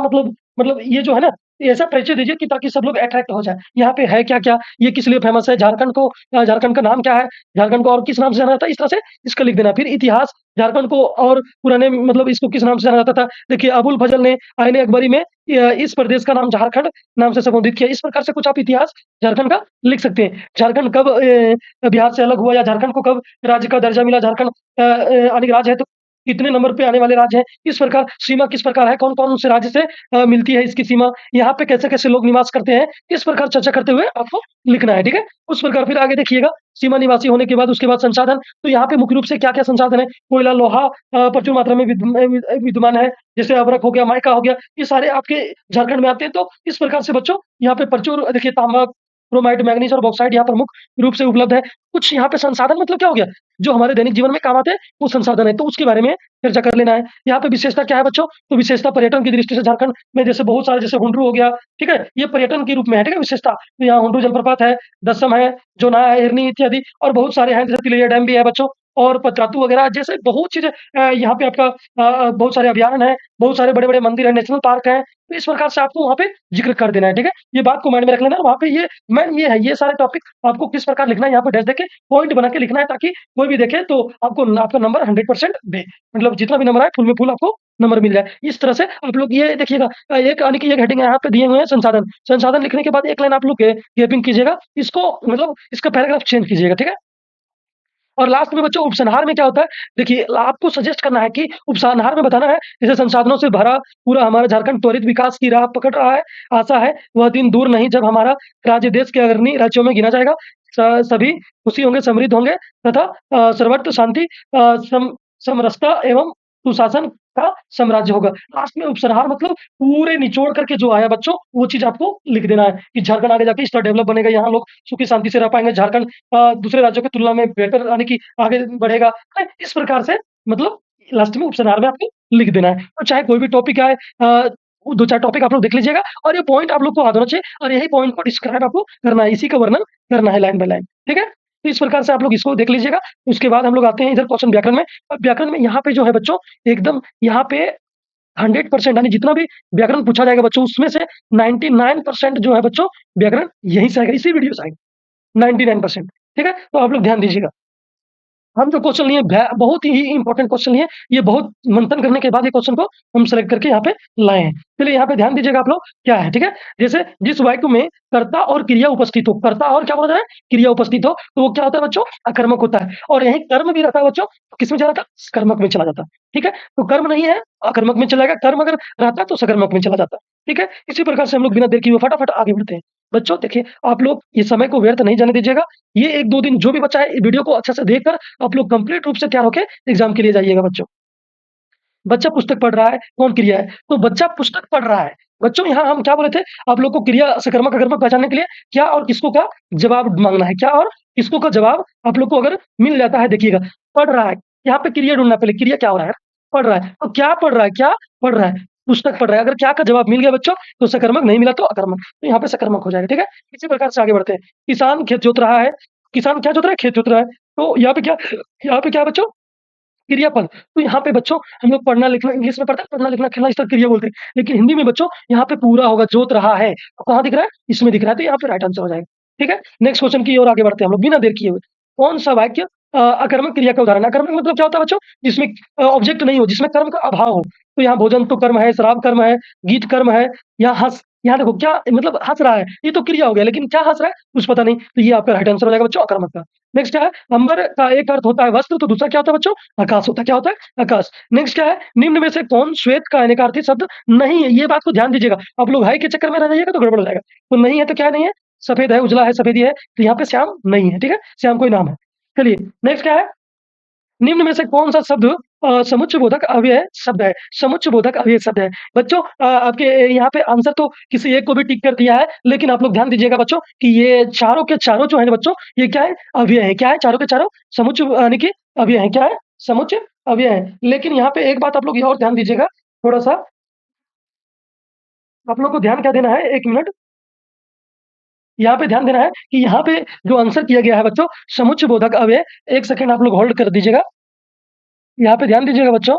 मतलब ये जो है ना, ये ऐसा परिचय दीजिए कि ताकि सब लोग अट्रैक्ट हो जाए। यहाँ पे है क्या क्या, ये किस लिए फेमस है, झारखंड का नाम क्या है, झारखंड को और किस नाम से जाना जाता है, इस तरह से इसका लिख देना। फिर इतिहास, झारखंड को और पुराने मतलब इसको किस नाम से जाना जाता था। देखिए अबुल फजल ने आईन अकबरी में इस प्रदेश का नाम झारखंड नाम से संबोधित किया। इस प्रकार से कुछ आप इतिहास झारखंड का लिख सकते हैं। झारखंड कब बिहार से अलग हुआ या झारखंड को कब राज्य का दर्जा मिला, झारखंड यानी राज्य है तो कितने नंबर पे आने वाले राज्य हैं, इस प्रकार सीमा किस प्रकार है, कौन-कौन से राज्य से मिलती है इसकी सीमा, यहाँ पे कैसे-कैसे लोग निवास करते हैं, इस प्रकार चर्चा करते हुए आपको लिखना है, ठीक है? उस प्रकार फिर आगे देखिएगा, सीमा निवासी होने के बाद उसके बाद संसाधन, तो यहाँ पे मुख्य रूप से क्या-क्या संसाधन है, कोयला, लोहा प्रचुर मात्रा में विद्यमान है, जैसे अभ्रक हो गया, माइका हो गया, ये सारे आपके झारखंड में आते हैं। तो इस प्रकार से बच्चों यहाँ पे प्रचुर देखिए तांबा, क्रोमाइट, मैंगनीज और बॉक्साइट यहाँ प्रमुख रूप से उपलब्ध है। कुछ यहाँ पे संसाधन मतलब क्या हो गया, जो हमारे दैनिक जीवन में काम आते हैं, वो संसाधन है, तो उसके बारे में चर्चा कर लेना है। यहाँ पे विशेषता क्या है बच्चों? तो विशेषता पर्यटन की दृष्टि से झारखंड में जैसे बहुत सारे जैसे हुंड्रू हो गया, ठीक है? ये पर्यटन के रूप में है, ठीक है? विशेषता तो यहाँ हुंड्रू जलप्रपात है, दस्सम है, जोनाह है, हिरनी इत्यादि और बहुत सारे हैं, जैसे तिलैया डैम भी है बच्चों और पतरातू वगैरह जैसे बहुत चीजें यहाँ पे आपका बहुत सारे अभयारण्य हैं, बहुत सारे बड़े-बड़े मंदिर हैं, नेशनल पार्क हैं। तो इस प्रकार से आपको वहाँ पे जिक्र कर देना है, ठीक है? ये बात को माइंड में रख लेना है। वहाँ पे ये मेन ये है, ये सारे टॉपिक आपको किस प्रकार लिखना है, यहाँ पे डैश देके पॉइंट बना के लिखना है ताकि कोई भी देखे तो आपको आपका नंबर 100% दे। मतलब जितना भी नंबर आए फुल में फुल आपको नंबर मिल जाए। इस तरह से आप लोग ये देखिएगा एक यानी कि एक हेडिंग यहाँ पे दिए हुए हैं संसाधन। संसाधन लिखने के बाद एक लाइन आप लोग गैपिंग कीजिएगा। इसको मतलब इसका पैराग्राफ चेंज कीजिएगा, ठीक है? और लास्ट में बच्चों उपसंहार में क्या होता है, देखिए आपको सजेस्ट करना है कि उपसंहार में बताना है, जैसे संसाधनों से भरा पूरा हमारा झारखंड त्वरित विकास की राह पकड़ रहा है, आशा है वह दिन दूर नहीं जब हमारा राज्य देश के अग्रणी राज्यों में गिना जाएगा। सभी खुशी होंगे, समृद्ध होंगे तथा सर्वत्र शांति, समरसता एवं सुशासन का साम्राज्य होगा। लास्ट में उपसंहार मतलब पूरे निचोड़ करके जो आया बच्चों, वो चीज़ आपको लिख देना है कि झारखंड आगे जाके इस तरह डेवलप बनेगा, यहाँ लोग सुखी शांति से रह पाएँगे, झारखंड दूसरे राज्यों की तुलना में बेहतर यानी कि आगे बढ़ेगा। इस प्रकार से मतलब लास्ट में उपसंहार में आपको लिख देना है। तो चाहे कोई भी टॉपिक आए, 2-4 टॉपिक आप लोग देख लीजिएगा और ये पॉइंट आप लोग को याद होना चाहिए और यही पॉइंट को डिस्क्राइब आपको करना है, इसी का वर्णन करना है लाइन बाय लाइन, ठीक है? तो इस प्रकार से आप लोग इसको देख लीजिएगा। उसके बाद हम लोग आते हैं इधर क्वेश्चन व्याकरण में। अब व्याकरण में यहाँ पे जो है बच्चों, एकदम यहाँ पे 100% यानी जितना भी व्याकरण पूछा जाएगा बच्चों, उसमें से 99% जो है बच्चों व्याकरण यहीं से आएगा, इसी वीडियो से आएगा 99%, ठीक है? तो आप लोग ध्यान दीजिएगा। हम जो क्वेश्चन लिए बहुत ही इंपॉर्टेंट क्वेश्चन लिए, ये बहुत मंथन करने के बाद ये क्वेश्चन को हम सेलेक्ट करके यहाँ पे लाए हैं। चलिए यहाँ पे ध्यान दीजिएगा आप लोग क्या है, ठीक है? जैसे जिस वाक्य में कर्ता और क्रिया उपस्थित हो, कर्ता और क्या बोला जाए, क्रिया उपस्थित हो, तो वो क्या होता है बच्चों, अकर्मक होता है। और यहीं कर्म भी रहता है बच्चों, तो किसमें चला जाता है, सकर्मक में चला जाता है, ठीक है? तो कर्म नहीं है, अकर्मक में चला जाएगा, कर्म अगर रहता है तो सकर्मक में चला जाता है, ठीक है? इसी प्रकार से हम लोग बिना देर किए हुए फटाफट आगे बढ़ते हैं। बच्चों देखिए, आप लोग ये समय को व्यर्थ नहीं जाने दीजिएगा। ये 1-2 दिन जो भी बचा है, वीडियो को अच्छे से देखकर आप लोग कंप्लीट रूप से तैयार होके एग्जाम के लिए जाइएगा बच्चों। बच्चा पुस्तक पढ़ रहा है, कौन क्रिया है? तो बच्चा पुस्तक पढ़ रहा है। बच्चों यहाँ हम क्या बोले थे, आप लोग को क्रिया सकर्मक अकर्मक पहचानने के लिए क्या और किसको का जवाब मांगना है, क्या और किसको का जवाब आप लोग को अगर मिल जाता है, देखिएगा पढ़ रहा है, यहाँ पे क्रिया ढूंढना, पहले क्रिया क्या हो रहा है, पढ़ रहा है। तो क्या पढ़ रहा है, क्या पढ़ रहा है, पुस्तक पढ़ रहा है। अगर क्या का जवाब मिल गया बच्चों तो सकर्मक, नहीं मिला तो अकर्मक, तो यहाँ पे सकर्मक हो जाएगा, ठीक है? इसी प्रकार से आगे बढ़ते हैं। किसान खेत जोत रहा है, किसान क्या जोत रहा है, खेत जोत रहा है। तो यहाँ पे क्या है बच्चों, क्रियापद। तो यहाँ पे बच्चों हम लोग पढ़ना लिखना इंग्लिश में पढ़ते हैं, पढ़ना लिखना खेलना इस तरह क्रिया बोलते हैं, लेकिन हिंदी में बच्चों यहाँ पे पूरा होगा, जोत रहा है, तो कहाँ दिख रहा है, इसमें दिख रहा है, तो यहाँ पे राइट आंसर हो जाएगा, ठीक है? नेक्स्ट क्वेश्चन की ओर आगे बढ़ते हैं हम लोग बिना देर किए हुए। कौन सा वाक्य अकर्मक क्रिया का उदाहरण है? अकर्मक मतलब क्या होता है बच्चों, जिसमें ऑब्जेक्ट नहीं हो, जिसमें कर्म का अभाव हो। तो यहाँ भोजन तो कर्म है, शराब कर्म है, गीत कर्म है, यहाँ हंस, यहाँ देखो क्या मतलब हंस रहा है, ये तो क्रिया हो गया, लेकिन क्या हंस रहा है कुछ पता नहीं, तो ये आपका राइट आंसर हो जाएगा बच्चों, अकर्मक का। नेक्स्ट क्या है, अंबर का एक अर्थ होता है वस्त्र, तो दूसरा क्या होता है बच्चों, आकाश होता है, क्या होता है, आकाश। नेक्स्ट क्या है, निम्न में से कौन श्वेत का अनेकार्थी शब्द नहीं है? ये बात को ध्यान दीजिएगा, आप लोग हाई के चक्कर में रह जाइएगा तो गड़बड़ हो जाएगा। तो नहीं है तो क्या नहीं है, सफेद है, उजला है, सफेदी है, तो यहाँ पे श्याम नहीं है, ठीक है? श्याम कोई नाम है। चलिए नेक्स्ट क्या है, निम्न में से कौन सा शब्द समुच्चय बोधक अव्यय शब्द है? समुच्चय बोधक अव्यय शब्द है बच्चों। आपके यहाँ पे आंसर तो किसी एक को भी टिक कर दिया है, लेकिन आप लोग ध्यान दीजिएगा बच्चों कि ये चारों के चारों जो है बच्चों, ये क्या है, अव्यय है। क्या है, चारों के चारों समुच्चय यानी कि अव्यय है। क्या है, समुच्चय अव्यय है। लेकिन यहाँ पे एक बात आप लोग ये और ध्यान दीजिएगा, थोड़ा सा आप लोग को ध्यान क्या देना है, 1 मिनट यहाँ पे ध्यान देना है कि यहाँ पे जो आंसर किया गया है बच्चों, समुच्चय बोधक अव्यय। 1 सेकंड आप लोग होल्ड कर दीजिएगा, यहाँ पे ध्यान दीजिएगा बच्चों,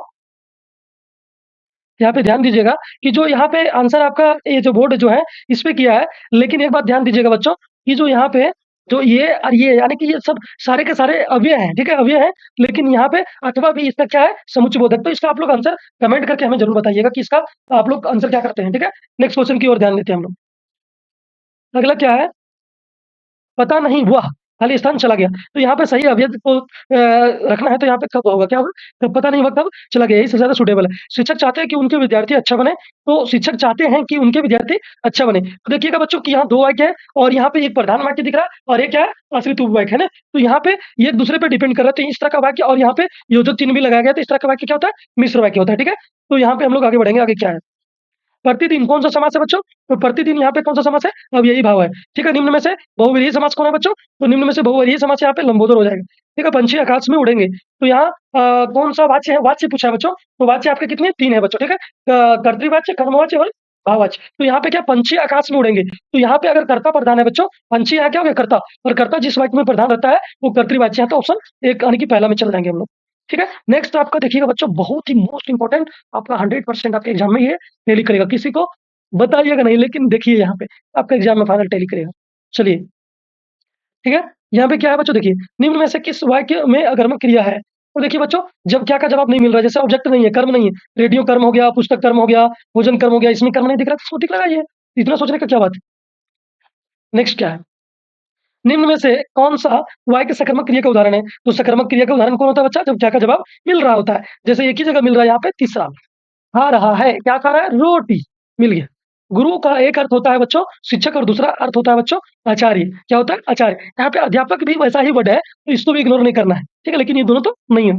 यहाँ पे ध्यान दीजिएगा कि जो यहाँ पे आंसर आपका ये जो बोर्ड जो है इस पे किया है, लेकिन एक बात ध्यान दीजिएगा बच्चों कि जो यहाँ पे जो ये और ये यानी कि ये सब सारे के सारे अव्यय हैं, ठीक है, अव्यय हैं, लेकिन यहाँ पे अथवा भी इसका क्या है, समुच्चय बोधक। तो इसका आप लोग आंसर कमेंट करके हमें जरूर बताइएगा कि इसका आप लोग आंसर क्या करते हैं, ठीक है? नेक्स्ट क्वेश्चन की ओर ध्यान देते हैं हम लोग। अगला क्या है, पता नहीं वह खाली स्थान चला गया। तो यहाँ पे सही अवयव को रखना है, तो यहाँ पे कब होगा, क्या होगा, कब, पता नहीं वह कब चला गया, यही सबसे ज़्यादा सूटेबल है। शिक्षक चाहते हैं कि उनके विद्यार्थी अच्छा बने, तो शिक्षक चाहते हैं कि उनके विद्यार्थी अच्छा बने। तो देखिएगा बच्चों कि यहाँ 2 वाक्य है और यहाँ पे एक प्रधान वाक्य दिख रहा है और एक क्या है, आश्रित उपवाक्य है ना। तो यहाँ पे ये एक दूसरे पे डिपेंड कर रहा है, तो इस तरह का वाक्य और यहाँ पे योजक चिन्ह भी लगाया गया, तो इस तरह का वाक्य क्या होता है, मिश्र वाक्य होता है, ठीक है? तो यहाँ पे हम लोग आगे बढ़ेंगे, आगे क्या है, प्रतिदिन कौन सा समास है बच्चों, तो प्रतिदिन यहाँ पे कौन सा समास है, अब यही भाव है, ठीक है? निम्न में से बहुव्रीहि समास कौन है बच्चों, तो निम्न में से बहुव्रीहि समास यहाँ पे लंबोदर हो जाएगा, ठीक है? पंछी आकाश में उड़ेंगे, तो यहाँ कौन सा वाच्य है, वाच्य पूछा है बच्चों, तो वाच्य आपके कितने, 3 है बच्चों, ठीक है? कर्तृवाच्य, कर्मवाच्य और भाववाच्य। तो यहाँ पे क्या, पंछी आकाश में उड़ेंगे, तो यहाँ पे अगर कर्ता प्रधान है बच्चों, पंछी यहाँ क्या हो गया, कर्ता, और कर्ता जिस वाक्य में प्रधान रहता है वो कर्तृवाच्य है, तो ऑप्शन 1 यानी कि पहला में चल जाएंगे हम लोग, ठीक है? नेक्स्ट आपका देखिएगा बच्चों, बहुत ही मोस्ट इंपॉर्टेंट, आपका 100% आपके एग्जाम में ये टैली करेगा, किसी को बताइएगा नहीं, लेकिन देखिए यहाँ पे आपका एग्जाम में फाइनल टैली करेगा। चलिए ठीक है, यहाँ पे क्या है बच्चों, देखिए निम्न में से किस वाक्य में अकर्मक क्रिया है? तो देखिए बच्चों, जब क्या का जवाब नहीं मिल रहा है, जैसे ऑब्जेक्ट नहीं है, कर्म नहीं है, रेडियो कर्म हो गया, पुस्तक कर्म हो गया, भोजन कर्म हो गया, इसमें कर्म नहीं दिख रहा, तो इसको टिक लगाइए, इतना सोचने का क्या बात है। नेक्स्ट क्या है, निम्न में से कौन-सा वाक्य सकर्मक क्रिया का उदाहरण है? तो सकर्मक क्रिया का उदाहरण कौन होता है बच्चा? जब क्या का जवाब मिल रहा होता है। जैसे एक ही जगह मिल रहा है यहाँ पे तीसरा, खा रहा है, क्या खा रहा है? रोटी, मिल गया। गुरु का एक अर्थ होता है बच्चों शिक्षक और दूसरा अर्थ होता है बच्चों आचार्य। क्या होता है? आचार्य। यहाँ पे अध्यापक भी वैसा ही वर्ड है, तो इसको भी इग्नोर नहीं करना है, ठीक है? लेकिन ये दोनों तो नहीं है।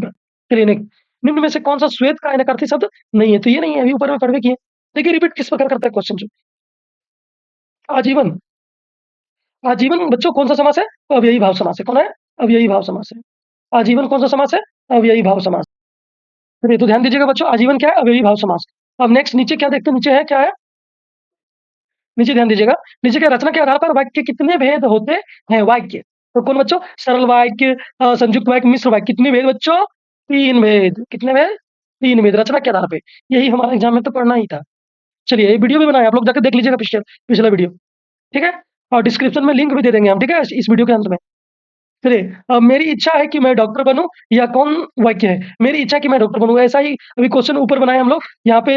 चलिए नेक्स्ट, निम्न में से कौन-सा श्वेत का अनर्थी शब्द नहीं है? तो ये नहीं है, अभी ऊपर में पढ़ के किए। देखिए रिपीट किस प्रकार करता है क्वेश्चन जो आजीवन। आजीवन बच्चों कौन सा समास है? अव्ययी भाव समास है। कौन है? अव्ययी भाव समास है। आजीवन कौन सा समास है? अव्ययी भाव समास। चलिए तो ध्यान दीजिएगा बच्चों, आजीवन क्या है? अव्ययी भाव समास। अब नेक्स्ट नीचे क्या देखते हैं? नीचे है क्या है? नीचे ध्यान दीजिएगा, नीचे क्या रचना के आधार पर वाक्य के कितने भेद होते हैं? वाक्य तो कौन बच्चों? सरल वाक्य, संयुक्त वाक्य, मिश्र वाक्य। कितने भेद बच्चों? 3 भेद। कितने भेद? 3 भेद रचना के आधार पे। यही हमारे एग्जाम में तो पढ़ना ही था। चलिए ये वीडियो भी बनाया, आप लोग जाकर देख लीजिएगा पिछला वीडियो, ठीक है? और डिस्क्रिप्शन में लिंक भी दे देंगे हम, ठीक है? इस वीडियो के अंत में। चलिए मेरी इच्छा है कि मैं डॉक्टर बनूं, या कौन वाक्य है? मेरी इच्छा है कि मैं डॉक्टर बनूं। ऐसा ही अभी क्वेश्चन ऊपर बनाए हम लोग। यहाँ पे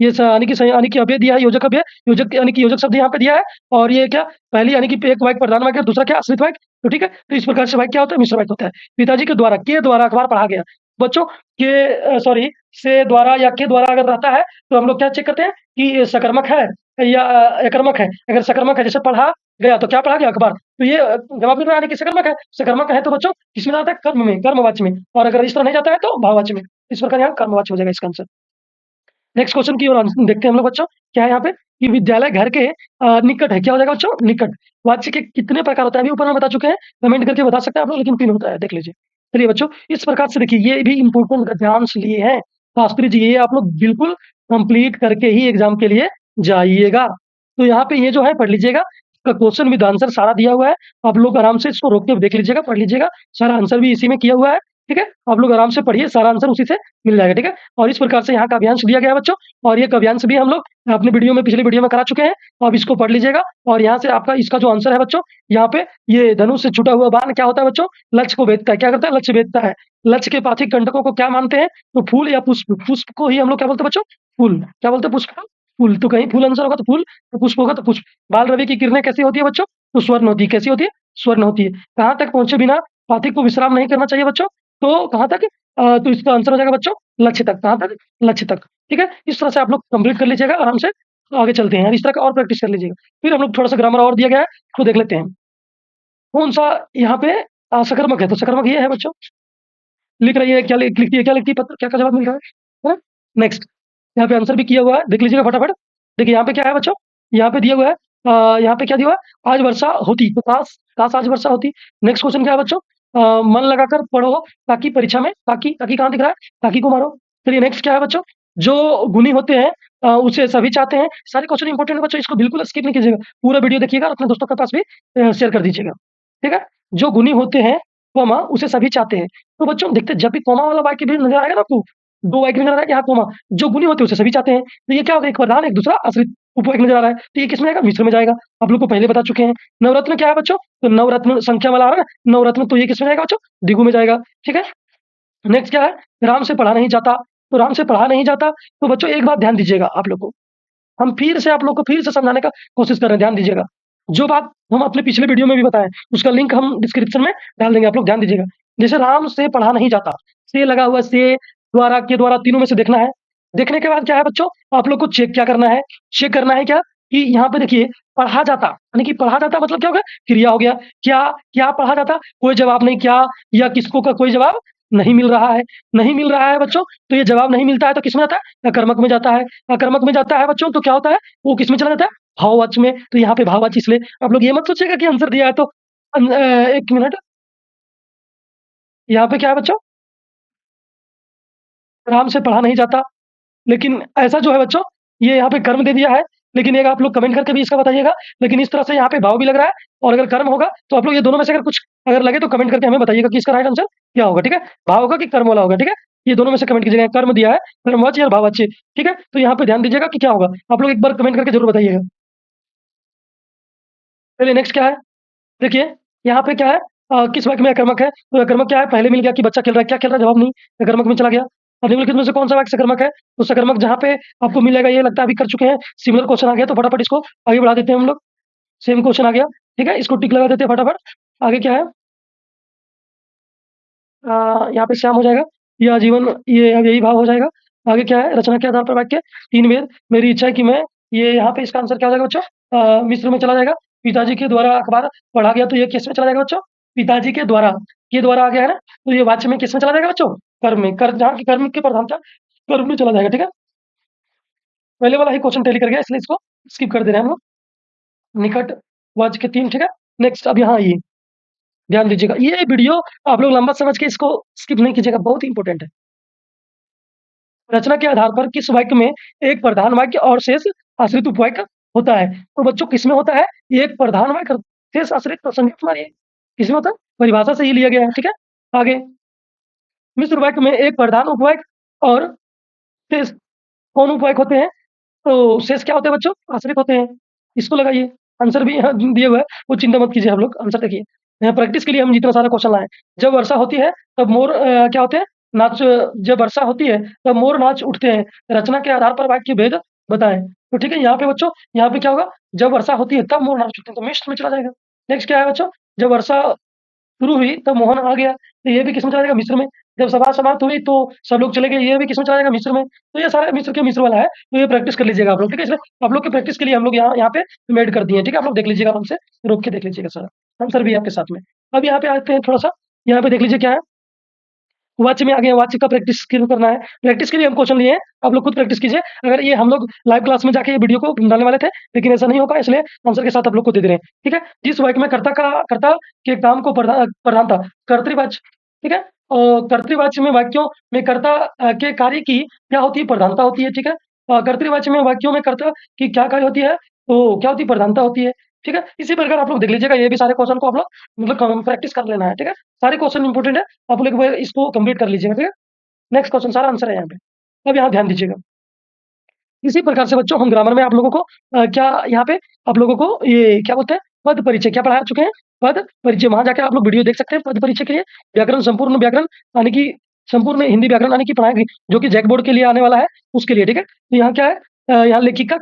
ये यानी कि अव्यय दिया है, योजक अव्यय, योजक यानी कि योजक शब्द यहाँ पे दिया है। और ये क्या? पहली यानी कि एक वाक्य प्रधान वाक्य, दूसरा क्या? आश्रित वाक्य। तो ठीक है, तो इस प्रकार से वाक्य क्या होता है? मिश्र वाक्य होता है। पिताजी के द्वारा अखबार पढ़ा गया। बच्चों के सॉरी से द्वारा या के द्वारा अगर रहता है तो हम लोग क्या चेक करते हैं कि सकर्मक है या अकर्मक है। अगर सकर्मक है, जैसे पढ़ा गया, तो क्या पढ़ा गया? अखबार। तो ये जवाब मिल रहा है कि सकर्मक है। सकर्मक है तो बच्चों किसमें जाता है? कर्म में, कर्मवाच्य में। और अगर इस तरह नहीं जाता है तो भाववाच्य में। इस प्रकार यहाँ कर्मवाच्य हो जाएगा इसका आंसर। नेक्स्ट क्वेश्चन की ओर देखते हैं हम लोग बच्चों। क्या है यहाँ पे कि विद्यालय घर के निकट है। क्या हो जाएगा बच्चों? निकट। वाच्य के कितने प्रकार होते हैं अभी ऊपर में बता चुके हैं, कमेंट करके बता सकते हैं आप लोग, लेकिन 3 होता है, देख लीजिए। चलिए बच्चों इस प्रकार से देखिए, ये भी इंपॉर्टेंट ध्यान से लिए हैं शास्त्री जी, ये आप लोग बिल्कुल कंप्लीट करके ही एग्जाम के लिए जाइएगा। तो यहाँ पे ये जो है पढ़ लीजिएगा, इसका क्वेश्चन विद आंसर सारा दिया हुआ है। आप लोग आराम से इसको रोक के देख लीजिएगा, पढ़ लीजिएगा। सारा आंसर भी इसी में किया हुआ है, ठीक है? आप लोग आराम से पढ़िए, सारा आंसर उसी से मिल जाएगा, ठीक है? और इस प्रकार से यहाँ काव्यांश दिया गया है बच्चों, और ये काव्यांश भी हम लोग अपने वीडियो में, पिछले वीडियो में करा चुके हैं। अब इसको पढ़ लीजिएगा, और यहाँ से आपका इसका जो आंसर है बच्चों, यहाँ पे ये धनुष से छूटा हुआ बाण क्या होता है बच्चों? लक्ष्य को भेदता है। क्या करता है? लक्ष्य भेदता है। लक्ष्य के पाथिक कंटकों को क्या मानते हैं? तो फूल या पुष्प। पुष्प को ही हम लोग क्या बोलते हैं बच्चों? फूल। क्या बोलते हैं? पुष्प को फूल। तो कहीं फूल आंसर होगा तो फूल, तो पुष्प होगा तो पुष्प। बाल रवि की किरणें कैसी होती है बच्चों? तो स्वर्ण होती है। कैसी होती है? स्वर्ण होती है। कहाँ तक पहुंचे बिना पाथिक को विश्राम नहीं करना चाहिए बच्चों? तो कहाँ तक? तो इसका आंसर हो जाएगा बच्चों लक्ष्य तक। कहाँ तक? लक्ष्य तक, ठीक है? इस तरह से आप लोग कंप्लीट कर लीजिएगा आराम से। आगे चलते हैं, इस तरह का और प्रैक्टिस कर लीजिएगा। फिर हम लोग थोड़ा सा ग्रामर और दिया गया है, उसको देख लेते हैं। कौन सा यहाँ पे सकर्मक है? तो सकर्मक ये है बच्चों। लिख रही है क्या? लिखती है क्या? लिखती है पत्र। क्या का जवाब मिल रहा है? नेक्स्ट, यहाँ पे आंसर भी किया हुआ है, देख लीजिएगा फटाफट। देखिए यहाँ पे क्या है बच्चों? यहाँ पे दिया हुआ है, यहाँ पे क्या दिया हुआ है? आज वर्षा होती, तो काश काश आज वर्षा होती। नेक्स्ट क्वेश्चन क्या है बच्चों? मन लगाकर पढ़ो ताकि परीक्षा में, ताकि ताकि कहाँ दिख रहा है? ताकि को मारो। चलिए नेक्स्ट क्या है बच्चों? जो गुणी होते हैं उसे सभी चाहते हैं। सारे क्वेश्चन इंपॉर्टेंट है बच्चों, इसको बिल्कुल स्किप नहीं कीजिएगा, पूरा वीडियो देखिएगा और अपने दोस्तों के पास भी शेयर कर दीजिएगा, ठीक है? जो गुणी होते हैं कोमा उसे सभी चाहते हैं। तो बच्चों देखते हैं, जब भी कोमा वाला वाक्य भी नजर आएगा ना आपको, 2 वाक्य नजर आ रहा है कि हाँ कोमा, जो गुणी होते हैं उसे सभी चाहते हैं। तो ये क्या होगा? एक प्रधान, एक दूसरा आश्रित उपवाक्य नजर आ रहा है, तो ये किसमें आएगा? मिश्र में जाएगा। आप लोग को पहले बता चुके हैं। नवरत्न क्या है बच्चों? तो नवरत्न संख्या वाला आ रहा है नवरत्न, तो ये किसमें जाएगा बच्चों? द्विगु में जाएगा, ठीक है? नेक्स्ट क्या है? राम से पढ़ा नहीं जाता। तो राम से पढ़ा नहीं जाता, तो बच्चों एक बात ध्यान दीजिएगा आप लोग को, हम फिर से आप लोग को फिर से समझाने का कोशिश कर रहे हैं, ध्यान दीजिएगा। जो बात हम अपने पिछले वीडियो में भी बताएं, उसका लिंक हम डिस्क्रिप्शन में डाल देंगे, आप लोग ध्यान दीजिएगा। जैसे राम से पढ़ा नहीं जाता, से लगा हुआ, से द्वारा, के द्वारा, तीनों में से देखना है। देखने के बाद क्या है बच्चों? आप लोग को चेक क्या करना है? चेक करना है क्या कि यहाँ पे देखिए पढ़ा जाता, यानी कि पढ़ा जाता मतलब क्या हो गया? क्रिया हो गया। क्या क्या पढ़ा जाता? कोई जवाब नहीं, क्या या किसको का कोई जवाब नहीं मिल रहा है। नहीं मिल रहा है बच्चों, तो ये जवाब नहीं मिलता है तो किसमें जाता है? अकर्मक में जाता है। अकर्मक में जाता है बच्चों, तो क्या होता है? वो किसमें चला जाता है? भाववाच्य में। तो यहाँ पे भाववाच्य, इसलिए आप लोग ये मत सोचिएगा कि आंसर दिया है तो एक मिनट, यहाँ पे क्या है बच्चों? राम से पढ़ा नहीं जाता, लेकिन ऐसा जो है बच्चों, ये यहाँ पे कर्म दे दिया है, लेकिन एक आप लोग कमेंट करके भी इसका बताइएगा। लेकिन इस तरह से यहाँ पे भाव भी लग रहा है, और अगर कर्म होगा तो आप लोग ये दोनों में से अगर कुछ अगर लगे तो कमेंट करके हमें बताइएगा कि इसका राइट आंसर क्या होगा, ठीक है? भाव होगा कि कर्म वाला होगा, ठीक है? ये दोनों में से कमेंट कीजिएगा, कर्म दिया है, कर्मवाच्य और भाववाच्य, ठीक है? तो यहाँ पे ध्यान दीजिएगा कि क्या होगा, आप लोग एक बार कमेंट करके जरूर बताइएगा। चलिए नेक्स्ट क्या है? देखिए यहाँ पे क्या है? किस वाक्य में अकर्मक है? तो अकर्मक क्या है? पहले मिल गया कि बच्चा खेल रहा है। क्या खेल रहा है? जवाब नहीं, अकर्मक में चला गया। अब निम्नलिखित में से कौन सा वाक्य सकर्मक है? तो सकर्मक जहाँ पे आपको मिलेगा, ये लगता है अभी कर चुके हैं। सिमिलर क्वेश्चन आ गया, तो फटाफट इसको आगे बढ़ा देते हैं हम लोग। सेम क्वेश्चन आ गया, ठीक है? इसको टिक लगा देते हैं फटाफट। आगे क्या है? यहाँ पे श्याम हो जाएगा, यह जीवन, ये अब यही भाव हो जाएगा। आगे क्या है? रचना के आधार पर वाक्य, 3 वेद, मेरी इच्छा है कि मैं, ये यहाँ पे इसका आंसर क्या हो जाएगा बच्चों? मिस्र में चला जाएगा। पिताजी के द्वारा अखबार पढ़ा गया, तो ये किस में चला जाएगा बच्चों? पिताजी के द्वारा, ये द्वारा आ गया है ना, तो ये वाच्य में किस में चला जाएगा बच्चों? कर्म में, कर्म जहाँ की कर्म की प्रधानता कर्म में चला जाएगा, ठीक है? पहले वाला ही क्वेश्चन टैली कर गया, इसलिए इसको स्किप कर दे रहे हैं हम लोग। निकट वाच्य के 3, ठीक है? नेक्स्ट अब यहाँ आइए, ध्यान दीजिएगा। ये वीडियो आप लोग लंबा समझ के इसको स्किप नहीं कीजिएगा, बहुत ही इंपॉर्टेंट है। रचना के आधार पर किस वाक्य में एक प्रधान वाक्य और शेष आश्रित उपवाक्य होता है? तो बच्चों किसमें होता है? एक प्रधान वाक्य शेष आश्रित प्रसंग मारिए, किसमें होता है? परिभाषा से ही लिया गया है, ठीक है? आगे, मिश्र वाक्य में एक प्रधान उपवाक्य और शेष कौन उपवाक्य होते हैं? तो शेष क्या होते हैं बच्चों? आश्रित होते हैं। इसको लगाइए, आंसर भी यहाँ दिए हुए है, वो चिंता मत कीजिए, हम लोग आंसर देखिए। यहाँ प्रैक्टिस के लिए हम जितना सारा क्वेश्चन लाए, जब वर्षा होती है तब मोर क्या होते हैं? नाच। जब वर्षा होती है तब मोर नाच उठते हैं, रचना के आधार पर वाक्य भेद बताएं। तो ठीक है, यहाँ पे बच्चों, यहाँ पे क्या होगा? जब वर्षा होती है तब मोर नाच उठते हैं, तो मिश्र में चला जाएगा। नेक्स्ट क्या है बच्चों? जब वर्षा शुरू हुई तब मोहन आ गया, तो ये भी किसमें चला जाएगा? मिस्र में। जब सभा समाप्त हुई तो सब लोग चले गए, ये भी किसमें चला जाएगा? मिस्र में। तो ये सारा मिस्र के मिस्र वाला है, तो ये प्रैक्टिस कर लीजिएगा आप लोग, ठीक है? इसलिए आप लोग की प्रैक्टिस के लिए हम लोग यहाँ पे ऐड कर दिए हैं, ठीक है? आप लोग देख लीजिएगा, आराम से रोक के देख लीजिएगा सारा, आंसर भी आपके साथ में। अब यहाँ पे आते हैं थोड़ा सा, यहाँ पे देख लीजिए क्या है। वाच्य में आ गए, वाच्य का प्रैक्टिस शुरू करना है। प्रैक्टिस के लिए हम क्वेश्चन लिए हैं, आप लोग खुद प्रैक्टिस कीजिए। अगर ये हम लोग लाइव क्लास में जाके ये वीडियो को डालने वाले थे, लेकिन ऐसा नहीं होगा, इसलिए आंसर के साथ आप लोग को दे दे रहे हैं, ठीक है? जिस वाक्य में कर्ता के काम को प्रधानता, कर्तृवाच्य, ठीक है? और कर्तृवाच्य में वाक्यों में कर्ता के कार्य की क्या होती है? प्रधानता होती है, ठीक है? कर्तृवाच्य में वाक्यों में कर्ता की क्या कार्य होती है? तो क्या होती है? प्रधानता होती है, ठीक है? इसी प्रकार आप लोग देख लीजिएगा, ये भी सारे क्वेश्चन को आप लोग मतलब प्रैक्टिस कर लेना है, ठीक है? सारे क्वेश्चन इंपॉर्टेंट है, आप लोग एक बार इसको कंप्लीट कर लीजिएगा, ठीक है? नेक्स्ट क्वेश्चन, सारा आंसर है यहाँ पे। अब यहाँ ध्यान दीजिएगा, इसी प्रकार से बच्चों हम ग्रामर में आप लोगों को क्या यहाँ पे आप लोगों को ये क्या बोलते हैं? पद परिचय क्या पढ़ा चुके हैं? पद परिचय, वहां जाके आप लोग वीडियो देख सकते हैं पद परिचय के लिए। व्याकरण, संपूर्ण व्याकरण यानी कि संपूर्ण हिंदी व्याकरण यानी कि पढ़ाएंगे, जो कि जैक बोर्ड के लिए आने वाला है, उसके लिए, ठीक है? तो यहाँ क्या है? यहाँ लेखिका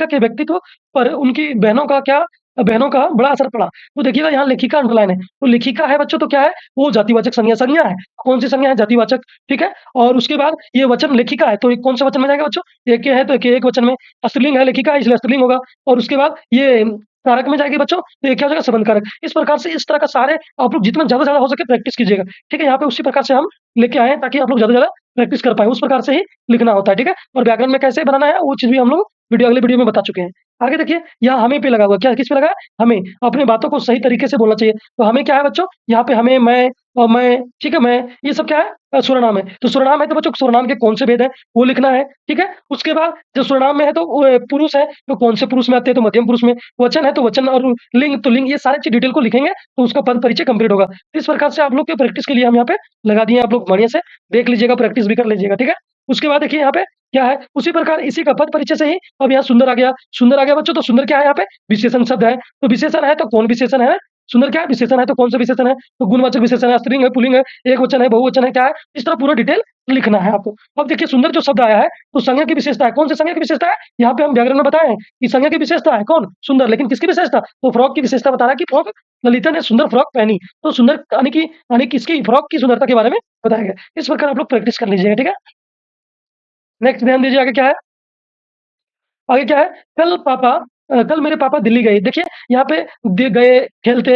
के व्यक्तित्व पर उनकी बहनों का बड़ा असर पड़ा। तो देखिएगा, यहाँ लेखिका अंडरलाइन है, तो लेखिका है बच्चों, तो क्या है? वो जातिवाचक संज्ञा है। कौन सी संज्ञा है? जातिवाचक, ठीक है? और उसके बाद ये वचन लेखिका है, तो कौन से वचन में जाएगा बच्चों? एक है, तो एक वचन में। स्त्रीलिंग है, लेखिका है, इसलिए स्त्रीलिंग होगा। और उसके बाद ये कारक में जाएगी बच्चों, तो ये क्या हो जाएगा? संबंध कारक। इस प्रकार से इस तरह का सारे आप लोग जितना ज्यादा ज्यादा हो सके प्रैक्टिस कीजिएगा, ठीक है? यहाँ पे उसी प्रकार से हम लेके आए हैं, ताकि आप लोग ज्यादा ज्यादा प्रैक्टिस कर पाए, उस प्रकार से ही लिखना होता है, ठीक है? और व्याकरण में कैसे बनाना है, वो चीज भी हम लोग अगले वीडियो में बता चुके हैं। आगे देखिए, यहाँ हमें पे लगा हुआ, क्या किस पे लगा है? हमें। अपने बातों को सही तरीके से बोलना चाहिए, तो हमें क्या है बच्चों? यहाँ पे हमें, मैं और मैं, ठीक है? मैं, ये सब क्या है? सर्वनाम है। तो सर्वनाम है, तो बच्चों सर्वनाम के कौन से भेद है वो लिखना है, ठीक है? उसके बाद जो सर्वनाम में है तो पुरुष है, तो कौन से पुरुष में आते हैं? तो मध्यम पुरुष में। वचन है तो वचन, और लिंग तो लिंग, ये सारी चीज डिटेल को लिखेंगे, तो उसका पद परिचय कंप्लीट होगा। इस प्रकार से आप लोग के प्रैक्टिस के लिए हम यहाँ पे लगा दिए, आप लोग बढ़िया से देख लीजिएगा, प्रैक्टिस भी कर लीजिएगा, ठीक है? उसके बाद देखिए यहाँ पे क्या है? उसी प्रकार इसी का पद परिचय से ही अब यहाँ सुंदर आ गया। सुंदर आ गया बच्चों, तो सुंदर क्या है? यहाँ पे विशेषण शब्द है, तो विशेषण है तो कौन विशेषण है? सुंदर क्या है? विशेषण है, तो कौन सा विशेषण है? तो गुणवाचक विशेषण है, स्त्रीलिंग है, पुल्लिंग है, एक वचन है, बहुवचन है, क्या है? इस तरह पूरा डिटेल लिखना है आपको। अब देखिए, सुंदर जो शब्द आया है, तो संज्ञा की विशेषता है, कौन सी संज्ञा की विशेषता है? यहाँ पे हम व्याकरण में बताए हैं कि संज्ञा की विशेषता है कौन? सुंदर। लेकिन किसकी विशेषता? तो फ्रॉक की विशेषता बता रहा है कि फ्रॉक, ललिता ने सुंदर फ्रॉक पहनी, तो सुंदर यानी कि इसकी फ्रॉक की सुंदरता के बारे में बताया गया। इस प्रकार आप लोग प्रैक्टिस कर लीजिएगा, ठीक है? नेक्स्ट ध्यान दीजिए, आगे क्या है? आगे क्या है? कल मेरे पापा दिल्ली गए। देखिए, यहाँ पे गए, खेलते,